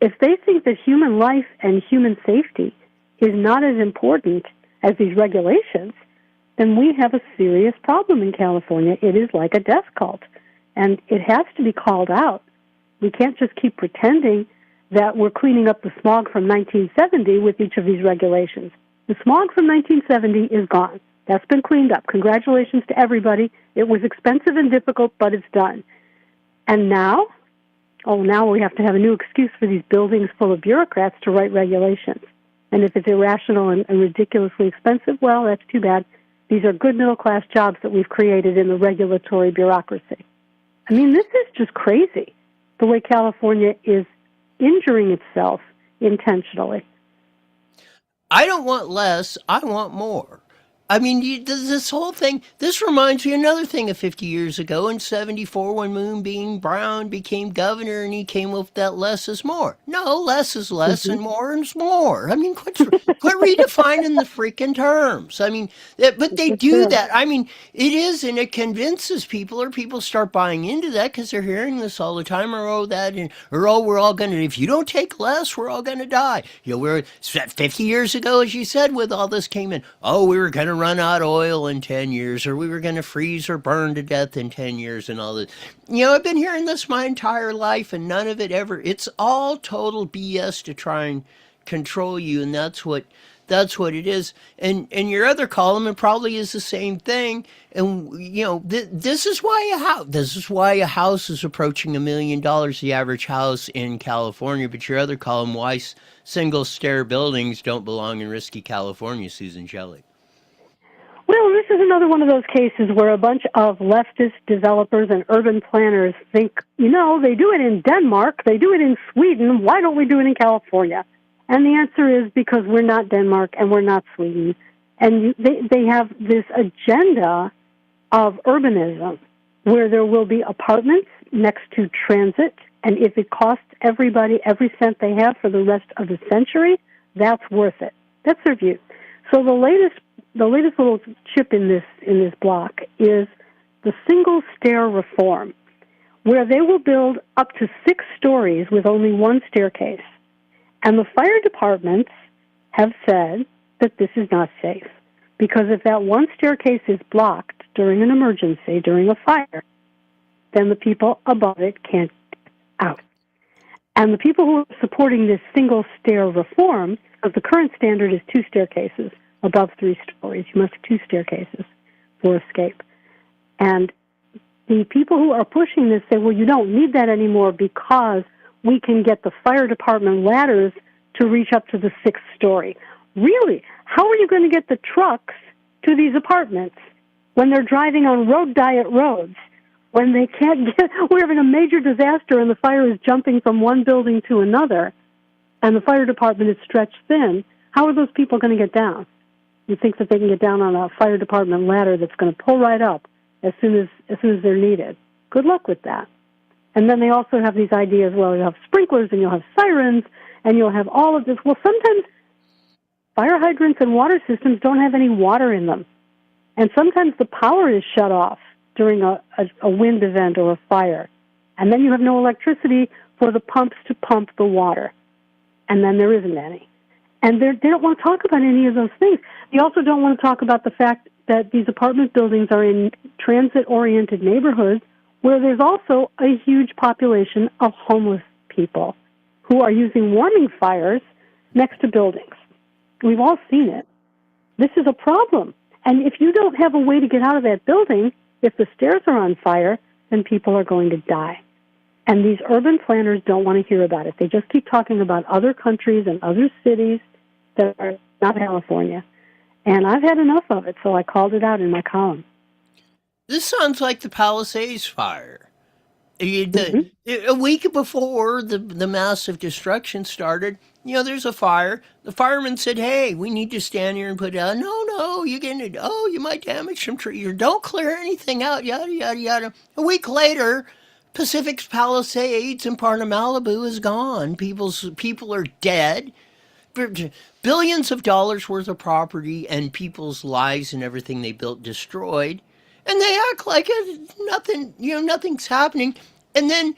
If they think that human life and human safety is not as important as these regulations, then we have a serious problem in California. It is like a death cult, and it has to be called out. We can't just keep pretending that we're cleaning up the smog from 1970 with each of these regulations. The smog from 1970 is gone. That's been cleaned up. Congratulations to everybody. It was expensive and difficult, but it's done. And now? Oh, now we have to have a new excuse for these buildings full of bureaucrats to write regulations. And if it's irrational and ridiculously expensive, well, that's too bad. These are good middle-class jobs that we've created in the regulatory bureaucracy. I mean, this is just crazy, the way California is injuring itself intentionally. I don't want less, I want more. I mean, this whole thing, this reminds me of another thing of 50 years ago in 74 when Moonbeam Brown became governor and he came up with that less is more. No, less is less and more is more. I mean, quit redefining the freaking terms. I mean, but they do that. I mean, it is, and it convinces people, or people start buying into that because they're hearing this all the time, or we're all going to, if you don't take less, we're all going to die. We're 50 years ago, as you said, with all this came in, we were going to run out of oil in 10 years, or we were going to freeze or burn to death in 10 years and all this. I've been hearing this my entire life and none of it ever, it's all total BS to try and control you, and that's what it is. And your other column, it probably is the same thing. And this is why a house is approaching $1 million, the average house in California. But your other column, why single stair buildings don't belong in risky California, Susan Shelley. Well, this is another one of those cases where a bunch of leftist developers and urban planners think, they do it in Denmark, they do it in Sweden, why don't we do it in California? And the answer is because we're not Denmark and we're not Sweden. And they have this agenda of urbanism where there will be apartments next to transit, and if it costs everybody every cent they have for the rest of the century, that's worth it. That's their view. So the latest little chip in this block is the single stair reform, where they will build up to 6 stories with only one staircase. And the fire departments have said that this is not safe, because if that one staircase is blocked during an emergency, during a fire, then the people above it can't get out. And the people who are supporting this single stair reform, because the current standard is 2 staircases above 3 stories. You must have 2 staircases for escape. And the people who are pushing this say, well, you don't need that anymore because we can get the fire department ladders to reach up to the 6th story. Really? How are you going to get the trucks to these apartments when they're driving on road diet roads? When they can't get, we're having a major disaster and the fire is jumping from one building to another and the fire department is stretched thin, how are those people going to get down? You think that they can get down on a fire department ladder that's going to pull right up as soon as they're needed? Good luck with that. And then they also have these ideas, well, you'll have sprinklers and you'll have sirens and you'll have all of this. Well, sometimes fire hydrants and water systems don't have any water in them. And sometimes the power is shut off during a wind event or a fire. And then you have no electricity for the pumps to pump the water. And then there isn't any. And they don't want to talk about any of those things. They also don't want to talk about the fact that these apartment buildings are in transit-oriented neighborhoods where there's also a huge population of homeless people who are using warming fires next to buildings. We've all seen it. This is a problem. And if you don't have a way to get out of that building, if the stairs are on fire, then people are going to die. And these urban planners don't want to hear about it. They just keep talking about other countries and other cities that are not California. And I've had enough of it, so I called it out in my column. This sounds like the Palisades fire. A week before the massive destruction started, there's a fire. The fireman said, hey, we need to stand here and put it out. No, you might damage some trees. Don't clear anything out, yada, yada, yada. A week later, Pacific's Palisades and part of Malibu is gone. People are dead. Billions of dollars worth of property and people's lives and everything they built destroyed. And they act like nothing's happening. And then,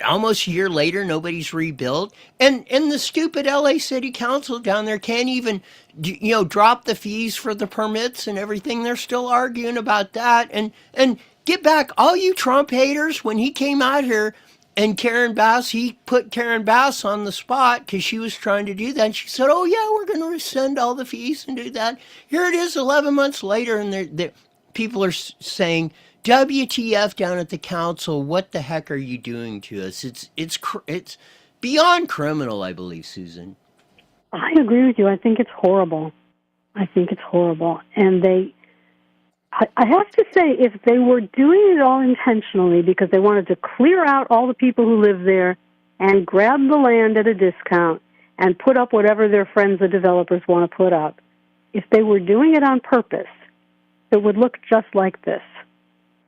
almost a year later, nobody's rebuilt. And the stupid LA City Council down there can't even, drop the fees for the permits and everything. They're still arguing about that. And get back, all you Trump haters, when he came out here, and he put Karen Bass on the spot because she was trying to do that. And she said, oh, yeah, we're going to rescind all the fees and do that. Here it is 11 months later, and people are saying, WTF down at the council, what the heck are you doing to us? It's beyond criminal, I believe, Susan. I agree with you. I think it's horrible. And I have to say, if they were doing it all intentionally because they wanted to clear out all the people who live there and grab the land at a discount and put up whatever their friends, the developers, want to put up, if they were doing it on purpose, it would look just like this.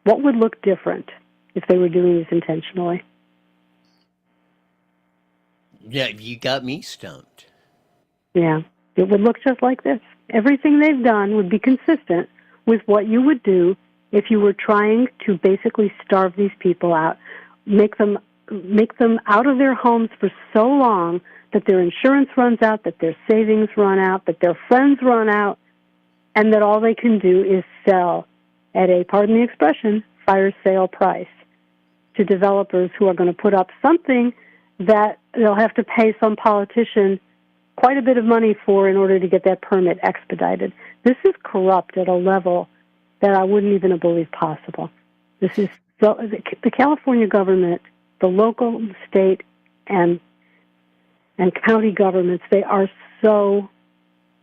What would look different if they were doing this intentionally? Yeah, you got me stumped. Yeah, it would look just like this. Everything they've done would be consistent with what you would do if you were trying to basically starve these people out, make them out of their homes for so long that their insurance runs out, that their savings run out, that their friends run out, and that all they can do is sell at a, pardon the expression, fire sale price to developers who are going to put up something that they'll have to pay some politician quite a bit of money for in order to get that permit expedited. This is corrupt at a level that I wouldn't even have believed possible. This is the California government, the local, state, and county governments. They are so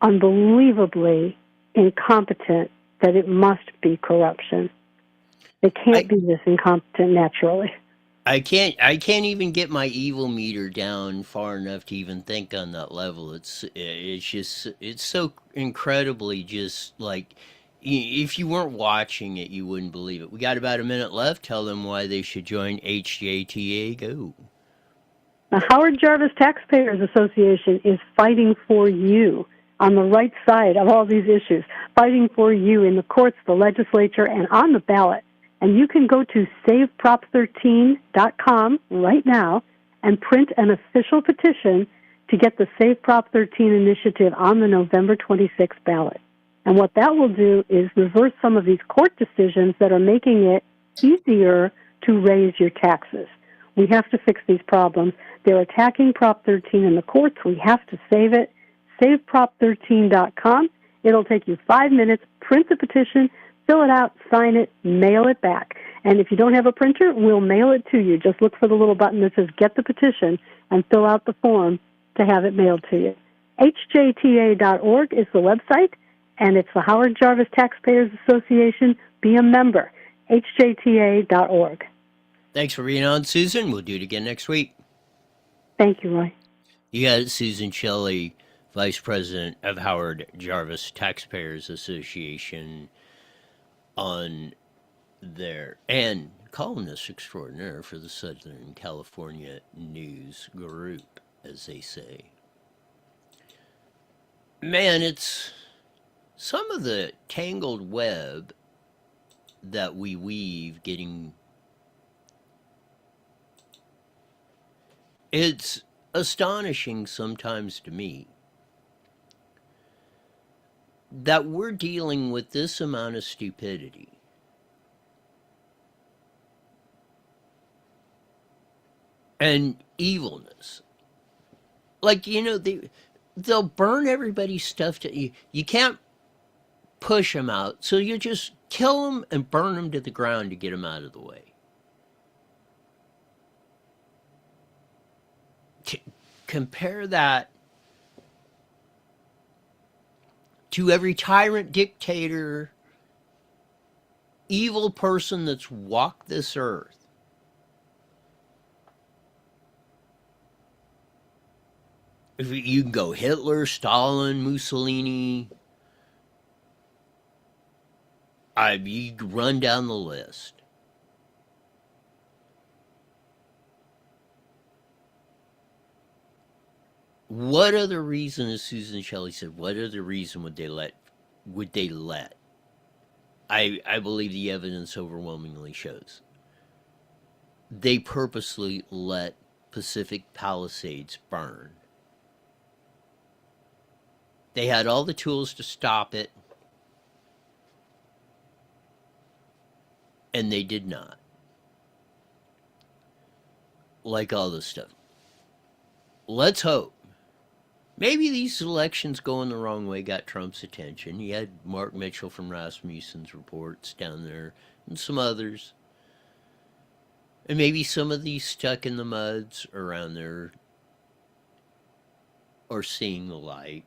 unbelievably incompetent that it must be corruption. They can't be this incompetent naturally. I can't even get my evil meter down far enough to even think on that level. It's so incredibly just like if you weren't watching it, you wouldn't believe it. We got about a minute left. Tell them why they should join HJTA. Go. The Howard Jarvis Taxpayers Association is fighting for you on the right side of all these issues, fighting for you in the courts, the legislature, and on the ballot. And you can go to SaveProp13.com right now and print an official petition to get the Save Prop 13 initiative on the November 26th ballot. And what that will do is reverse some of these court decisions that are making it easier to raise your taxes. We have to fix these problems. They're attacking Prop 13 in the courts. We have to save it. SaveProp13.com. It'll take you 5 minutes. Print the petition, fill it out, sign it, mail it back. And if you don't have a printer, we'll mail it to you. Just look for the little button that says Get the Petition and fill out the form to have it mailed to you. HJTA.org is the website, and it's the Howard Jarvis Taxpayers Association. Be a member. HJTA.org. Thanks for being on, Susan. We'll do it again next week. Thank you, Roy. You got Susan Shelley, Vice President of Howard Jarvis Taxpayers Association, on there, and columnist extraordinaire for the Southern California News Group, as they say. Man, it's some of the tangled web that we weave getting... It's astonishing sometimes to me that we're dealing with this amount of stupidity. And evilness. Like, you know, they'll burn everybody's stuff to you. You can't push them out, so you just kill them and burn them to the ground to get them out of the way. Compare that to every tyrant, dictator, evil person that's walked this earth. If you can go Hitler, Stalin, Mussolini, you run down the list. What other reason, as Susan Shelley said, what other reason would they let? I believe the evidence overwhelmingly shows. They purposely let Pacific Palisades burn. They had all the tools to stop it, and they did not. Like all this stuff. Let's hope. Maybe these elections going the wrong way got Trump's attention. He had Mark Mitchell from Rasmussen's reports down there, and some others. And maybe some of these stuck in the muds around there are seeing the light.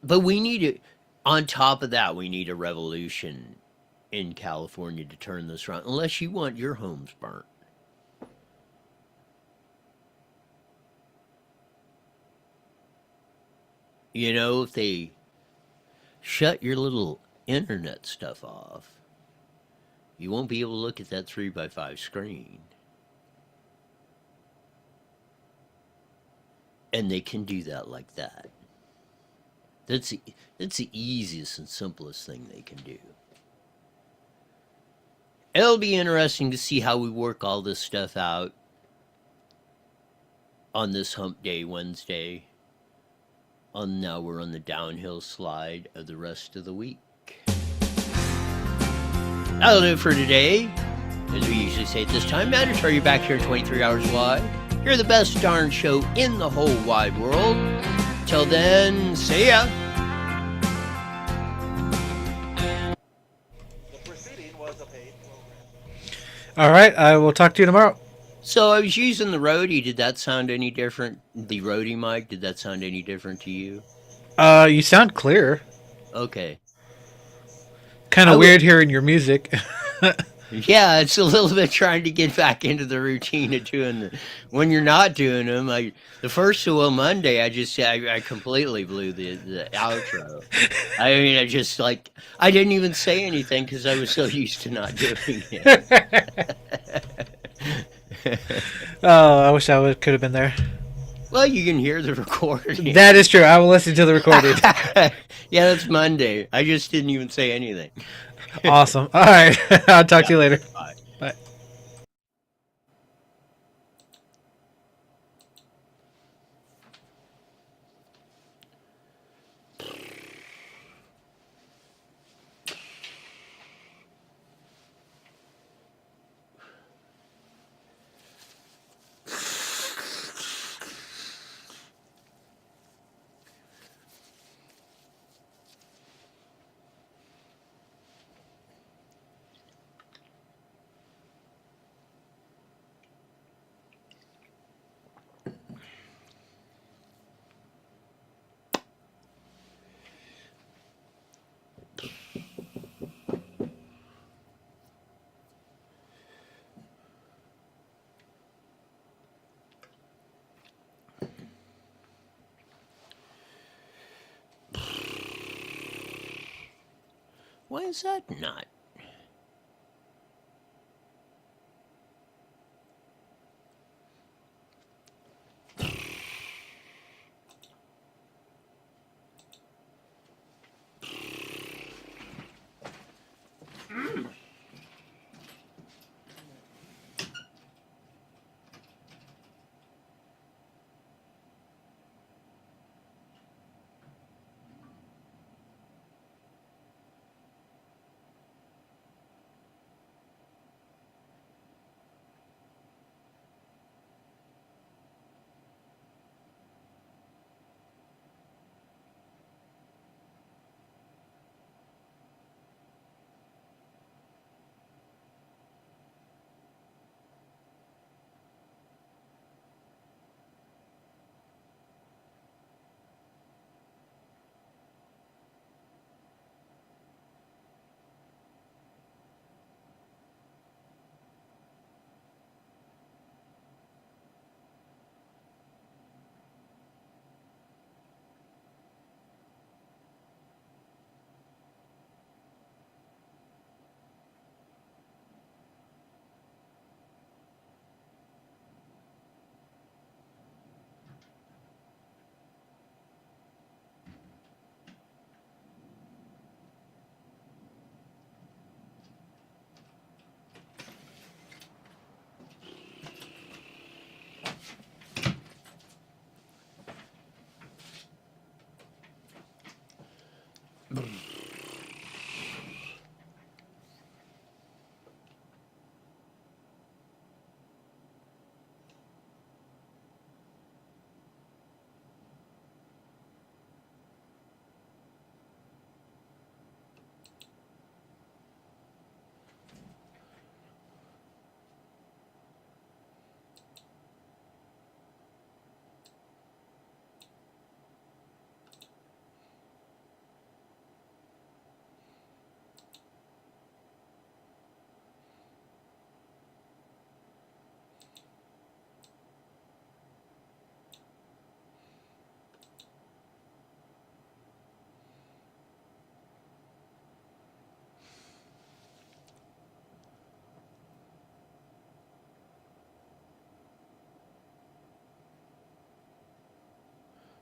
But we need on top of that, we need a revolution in California to turn this around, unless you want your homes burnt. You know, if they shut your little internet stuff off, you won't be able to look at that 3x5 screen. And they can do that like that. That's the easiest and simplest thing they can do. It'll be interesting to see how we work all this stuff out on this Hump Day Wednesday. Now we're on the downhill slide of the rest of the week. That'll do it for today. As we usually say at this time, mandatory, you're back here 23 hours live. You're the best darn show in the whole wide world. Till then, see ya. All right, I will talk to you tomorrow. So I was using the roadie. Did that sound any different? The roadie mic, did that sound any different to you? You sound clear. Okay. Kind I of would. weird hearing your music. Yeah, it's a little bit trying to get back into the routine of doing the. When you're not doing them, the first of Monday, I completely blew the outro. I mean, I just like I didn't even say anything because I was so used to not doing it. Oh, I wish could have been there. Well, you can hear the recording. That is true. I will listen to the recording. Yeah, that's Monday. I just didn't even say anything. Awesome. All right. I'll talk Yeah. to you later. Bye. Bye. Why is that not?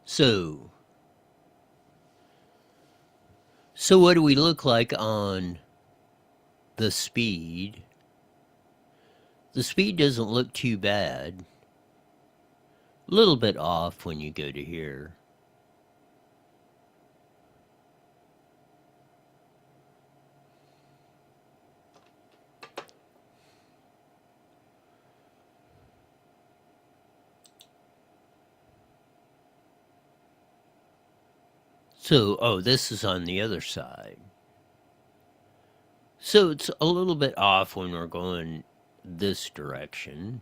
So, what do we look like on the speed? The speed doesn't look too bad. A little bit off when you go to here. So, oh, this is on the other side. So it's a little bit off when we're going this direction.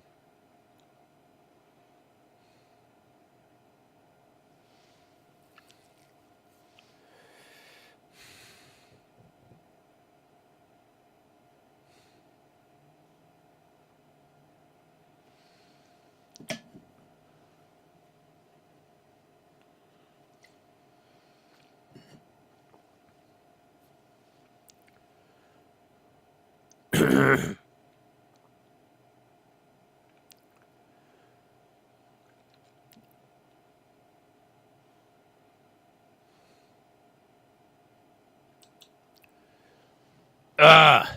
Ah,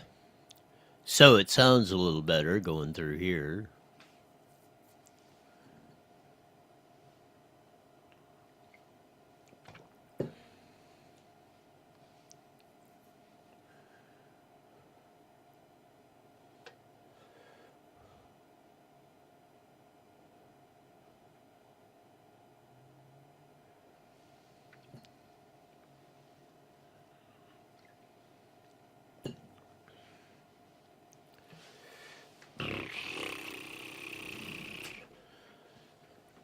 so it sounds a little better going through here.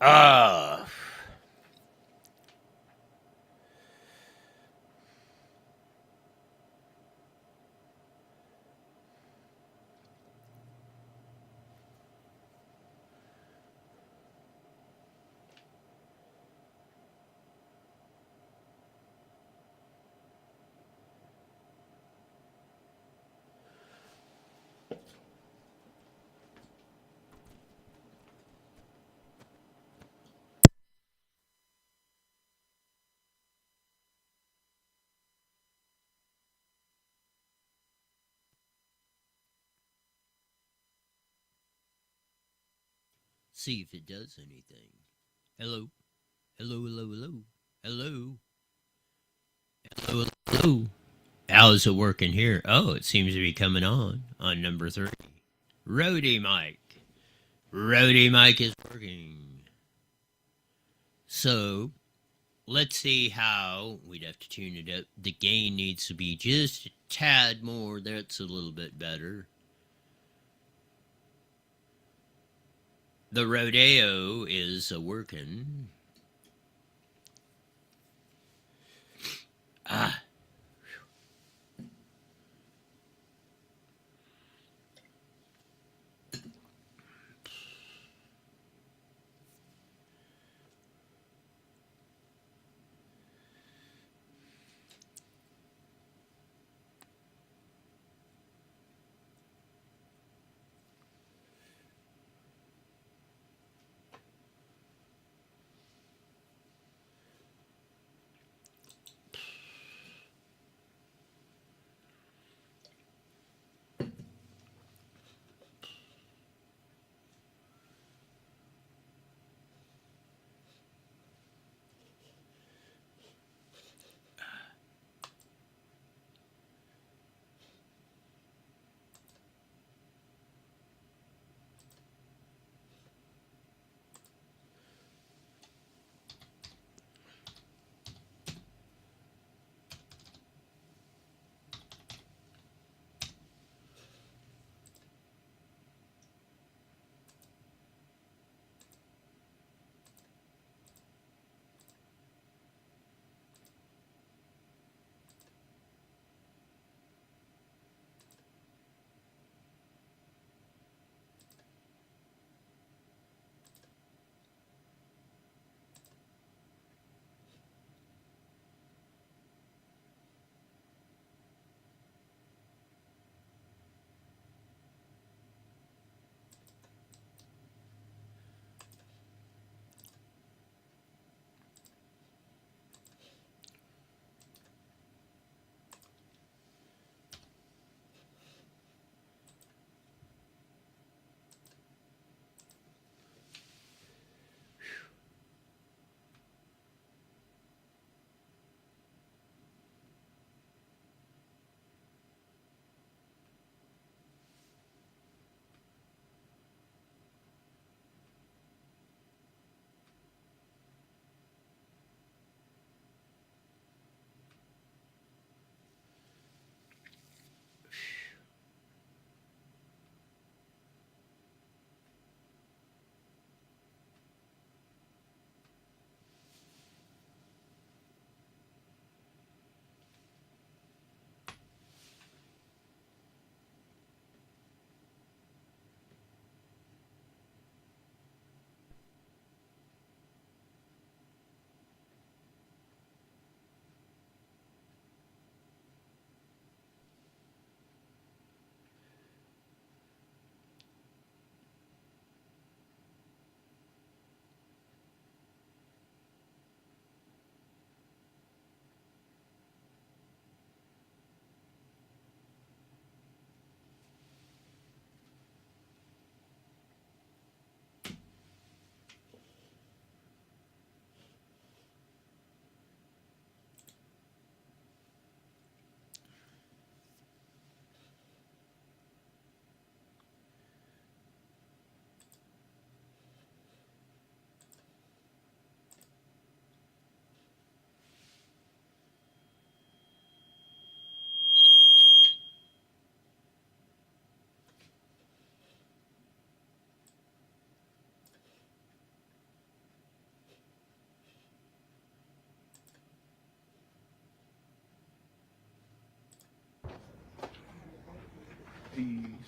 Ah. See if it does anything. Hello? Hello, hello, hello. Hello? Hello, hello. How's it working here? Oh, it seems to be coming on number 3. Roadie mic. Roadie mic is working. So, let's see how we'd have to tune it up. The gain needs to be just a tad more. That's a little bit better. The rodeo is working. Ah.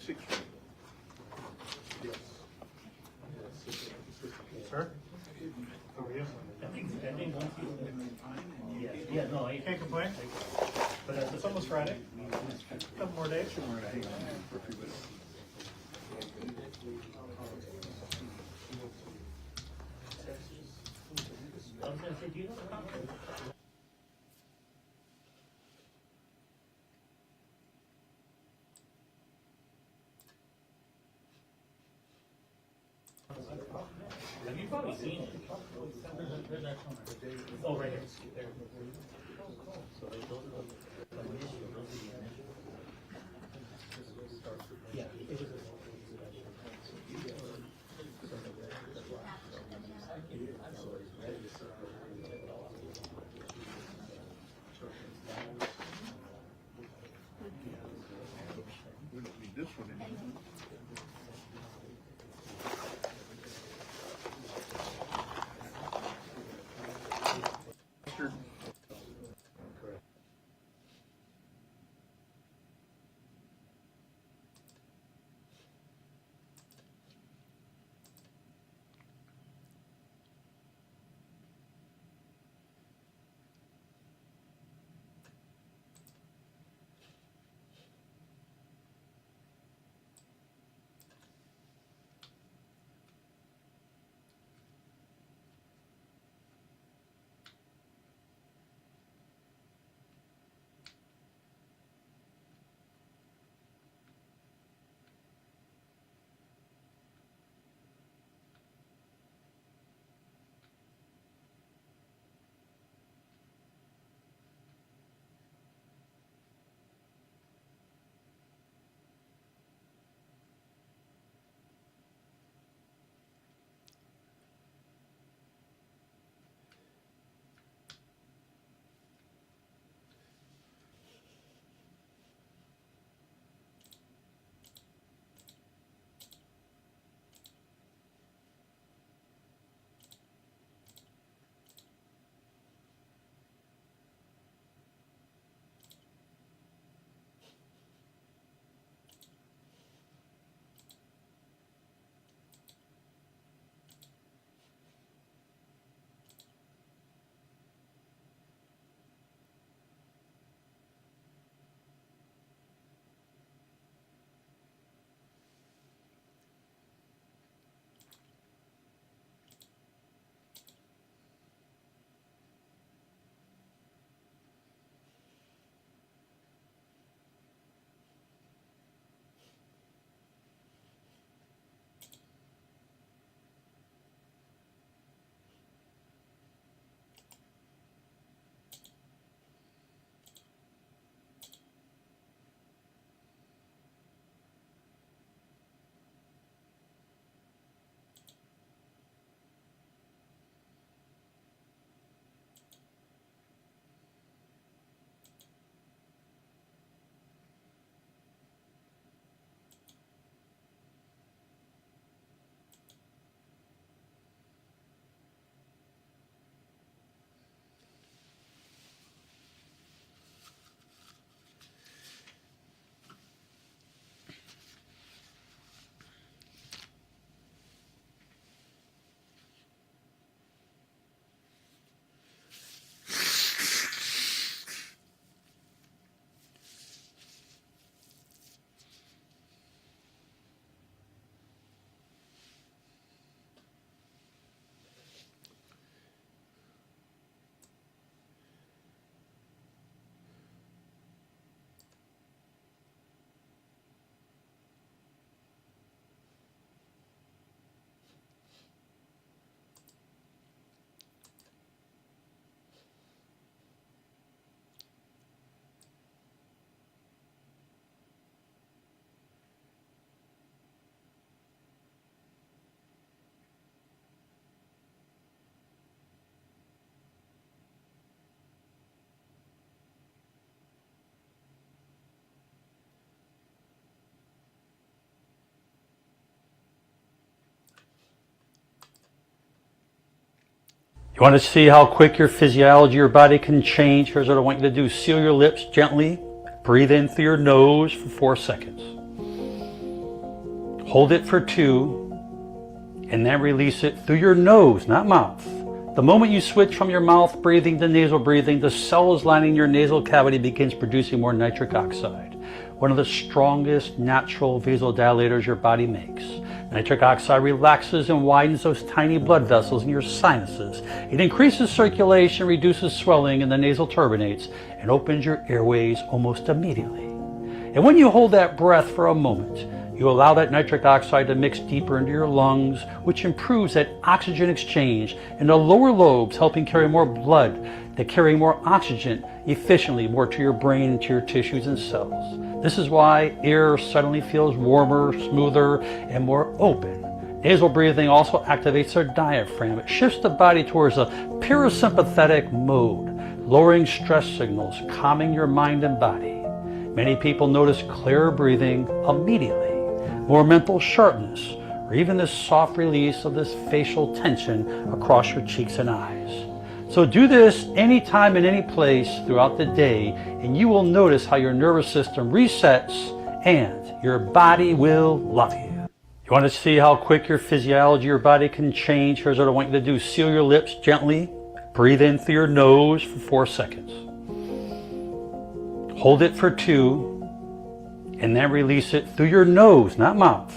Sir? How are you? Yeah, no, I can't complain. But it's almost Friday. A couple more days. I was gonna say, do you know the conference? Have you probably seen it? Oh, right here. There. So those are the initial, those are the initial. Yeah, it was We don't need this one anymore. You want to see how quick your physiology, your body can change? Here's what I want you to do. Seal your lips gently. Breathe in through your nose for 4 seconds. Hold it for 2, and then release it through your nose, not mouth. The moment you switch from your mouth breathing to nasal breathing, the cells lining your nasal cavity begins producing more nitric oxide, one of the strongest natural vasodilators your body makes. Nitric oxide relaxes and widens those tiny blood vessels in your sinuses. It increases circulation, reduces swelling in the nasal turbinates, and opens your airways almost immediately. And when you hold that breath for a moment, you allow that nitric oxide to mix deeper into your lungs, which improves that oxygen exchange in the lower lobes, helping carry more blood, to carry more oxygen efficiently more to your brain and to your tissues and cells. This is why air suddenly feels warmer, smoother, and more open. Nasal breathing also activates our diaphragm. It shifts the body towards a parasympathetic mode, lowering stress signals, calming your mind and body. Many people notice clearer breathing immediately, more mental sharpness, or even this soft release of this facial tension across your cheeks and eyes. So do this anytime and any place throughout the day, and you will notice how your nervous system resets and your body will love you. You want to see how quick your physiology, your body can change? Here's what I want you to do. Seal your lips gently. Breathe in through your nose for 4 seconds. Hold it for 2, and then release it through your nose, not mouth.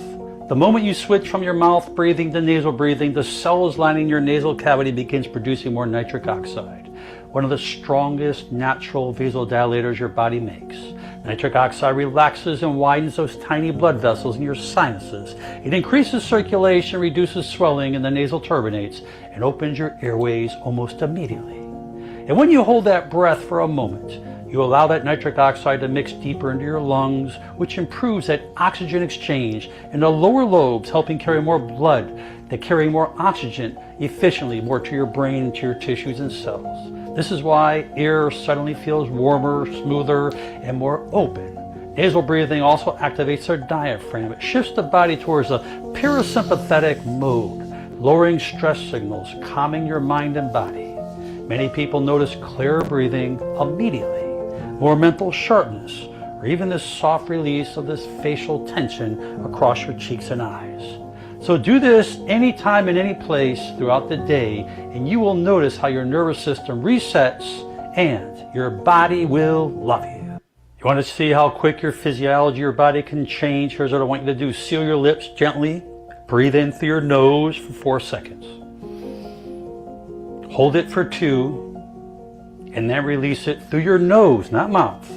The moment you switch from your mouth breathing to nasal breathing, the cells lining your nasal cavity begins producing more nitric oxide, one of the strongest natural vasodilators your body makes. Nitric oxide relaxes and widens those tiny blood vessels in your sinuses. It increases circulation, reduces swelling in the nasal turbinates, and opens your airways almost immediately. And when you hold that breath for a moment, you allow that nitric oxide to mix deeper into your lungs, which improves that oxygen exchange in the lower lobes, helping carry more blood, to carry more oxygen efficiently more to your brain and to your tissues and cells. This is why air suddenly feels warmer, smoother, and more open. Nasal breathing also activates our diaphragm. It shifts the body towards a parasympathetic mode, lowering stress signals, calming your mind and body. Many people notice clearer breathing immediately, more mental sharpness, or even this soft release of this facial tension across your cheeks and eyes. So do this anytime and any place throughout the day, and you will notice how your nervous system resets and your body will love you. You want to see how quick your physiology, your body can change? Here's what I want you to do. Seal your lips gently. Breathe in through your nose for 4 seconds. Hold it for 2, and then release it through your nose, not mouth.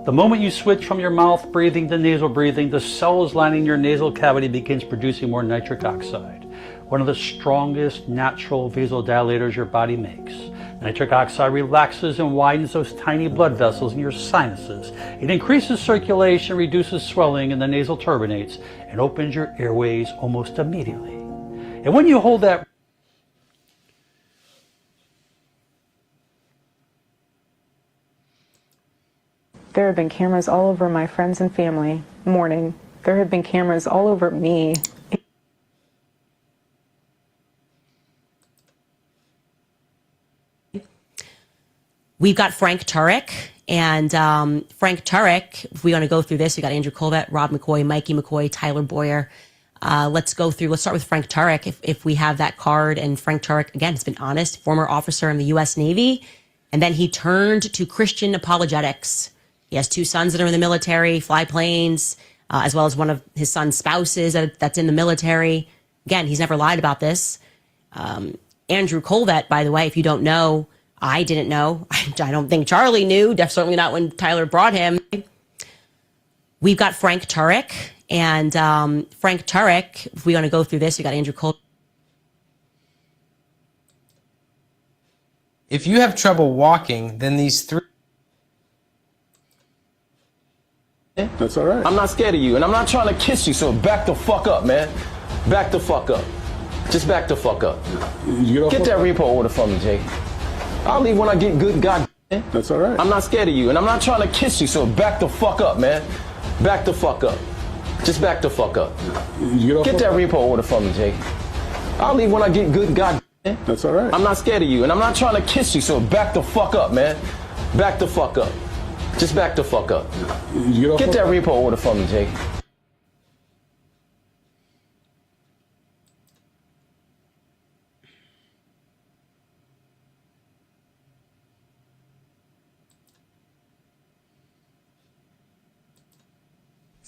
The moment you switch from your mouth breathing to nasal breathing, the cells lining your nasal cavity begins producing more nitric oxide, one of the strongest natural vasodilators your body makes. Nitric oxide relaxes and widens those tiny blood vessels in your sinuses. It increases circulation, reduces swelling in the nasal turbinates, and opens your airways almost immediately. And when you hold that There have been cameras all over my friends and family. Morning. There have been cameras all over me. We've got Frank Turek, and Frank Turek, if we want to go through this, we got Andrew Colvett, Rob McCoy, Mikey McCoy, Tyler Boyer. Let's start with Frank Turek, if we have that card. And Frank Turek, again, has been honest, former officer in the U.S. Navy, and then he turned to Christian apologetics. He has 2 sons that are in the military, fly planes, as well as one of his son's spouses that's in the military. Again, he's never lied about this. Andrew Colvett, by the way, if you don't know, I didn't know. I don't think Charlie knew. Certainly not when Tyler brought him. We've got Frank Turek, and Frank Turek, if we want to go through this, we got Andrew Colvett. If you have trouble walking, then these 3... That's all right. I'm not scared of you, and I'm not trying to kiss you, so back the fuck up, man. Back the fuck up. Just back the fuck up. Get that repo order from me, Jake. I'll leave when I get good, god. That's all right. I'm not scared of you, and I'm not trying to kiss you, so back the fuck up, man. Back the fuck up. Just back the fuck up. Get that repo order from me, Jake. I'll leave when I get good, god. That's all right. I'm not scared of you, and I'm not trying to kiss you, so back the fuck up, man. Back the fuck up. Just back the fuck up. Get that repo order from me, Jake.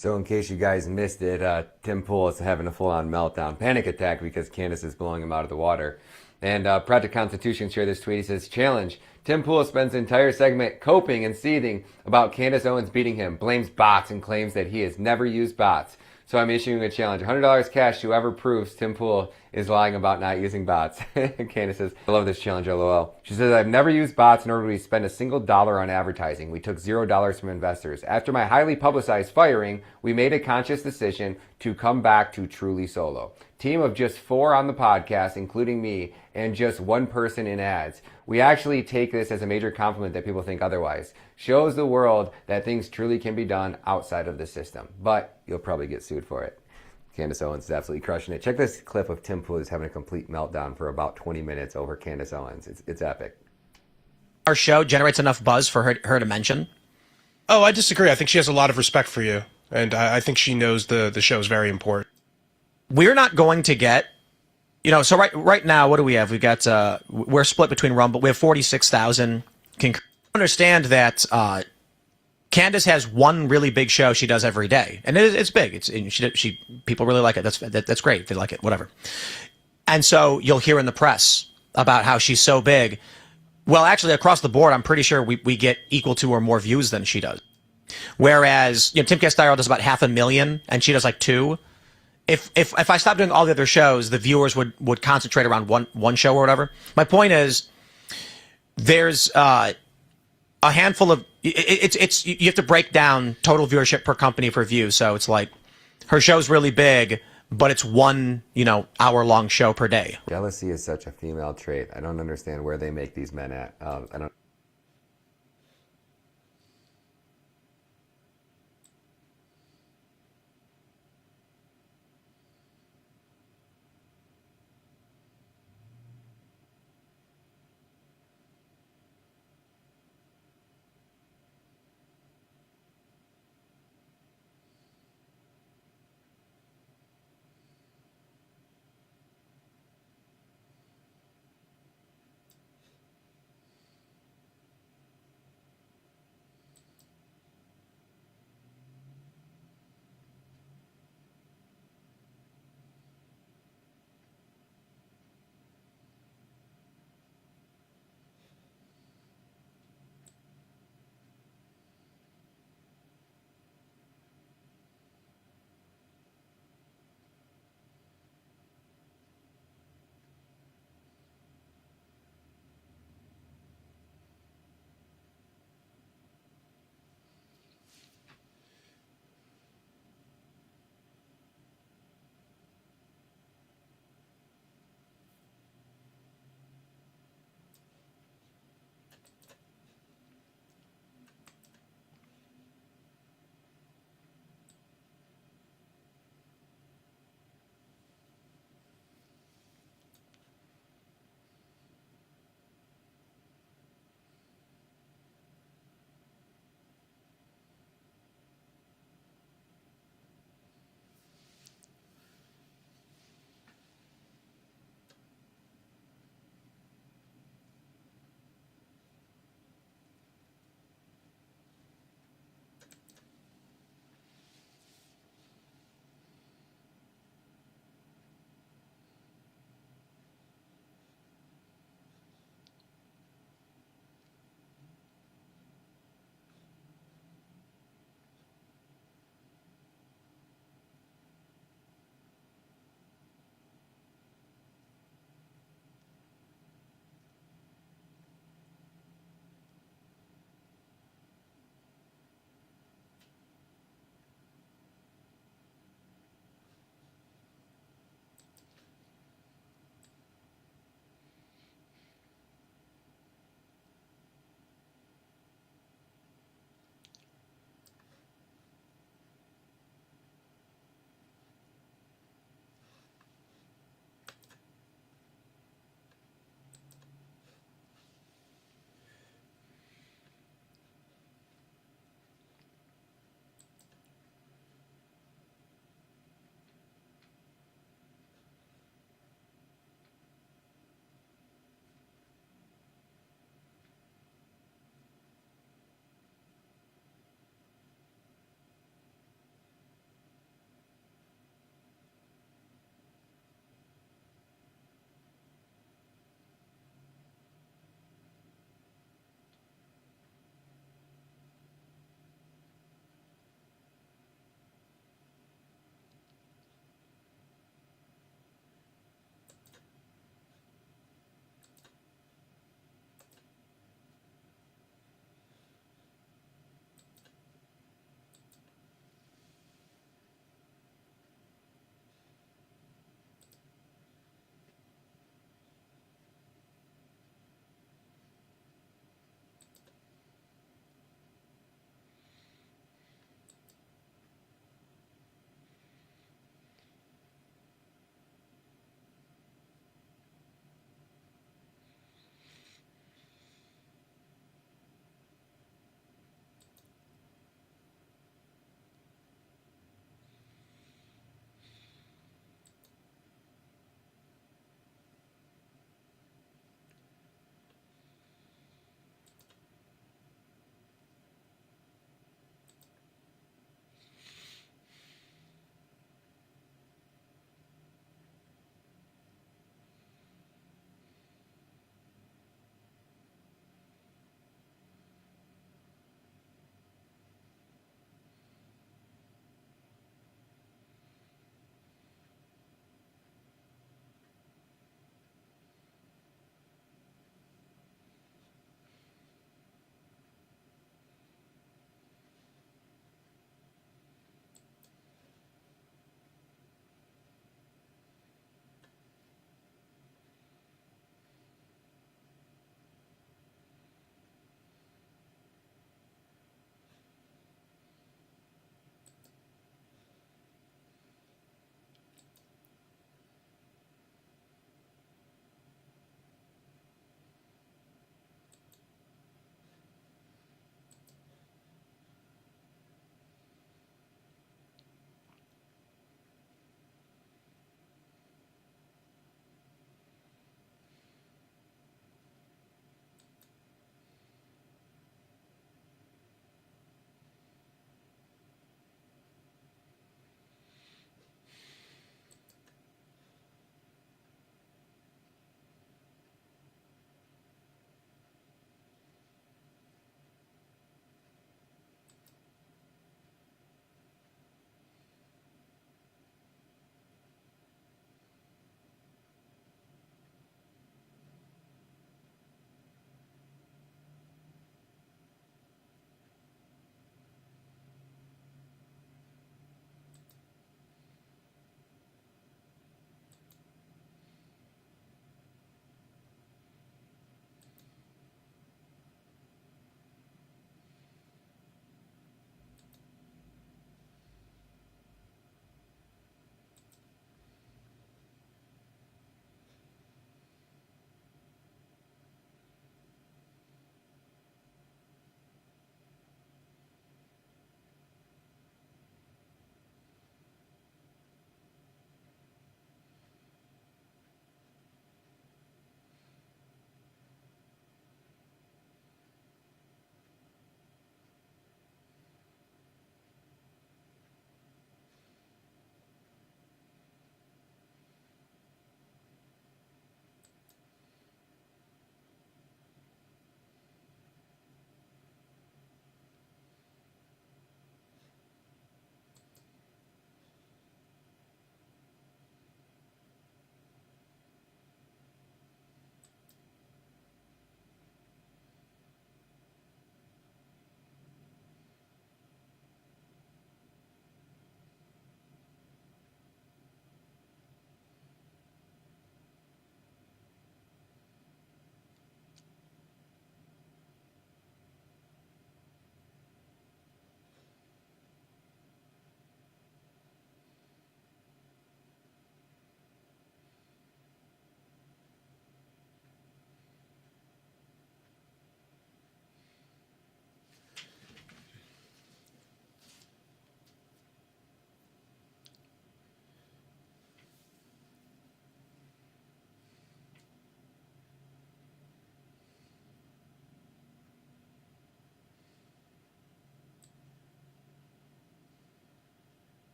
So in case you guys missed it, Tim Pool is having a full-on meltdown, panic attack because Candace is blowing him out of the water. And Project Constitution shared this tweet. He says, challenge. Tim Pool spends the entire segment coping and seething about Candace Owens beating him, blames bots and claims that he has never used bots. So I'm issuing a challenge. $100 cash to whoever proves Tim Pool is lying about not using bots. Candace says, I love this challenge, LOL. She says, I've never used bots, nor do we spend a single dollar on advertising. We took $0 from investors. After my highly publicized firing, we made a conscious decision to come back to truly solo. Team of just 4 on the podcast, including me, and just 1 person in ads. We actually take this as a major compliment that people think otherwise. Shows the world that things truly can be done outside of the system. But you'll probably get sued for it. Candace Owens is absolutely crushing it. Check this clip of Tim Pool having a complete meltdown for about 20 minutes over Candace Owens. It's epic. Our show generates enough buzz for her to mention? Oh, I disagree. I think she has a lot of respect for you. And I think she knows the show is very important. We're not going to get, so right now, what do we have? We've got, we're split between Rumble. We have 46,000. Understand that Candace has one really big show she does every day, and it's big. People really like it. That's great. They like it, whatever. And so you'll hear in the press about how she's so big. Well, actually, across the board, I'm pretty sure we get equal to or more views than she does. Whereas Tim Castello does about 500,000, and she does like 2. If I stopped doing all the other shows, the viewers would concentrate around one show or whatever. My point is, there's a handful of you have to break down total viewership per company per view. So it's like her show's really big, but it's 1 hour-long show per day. Jealousy is such a female trait. I don't understand where they make these men at. I don't.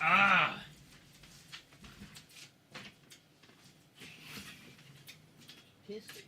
Ah. Piss.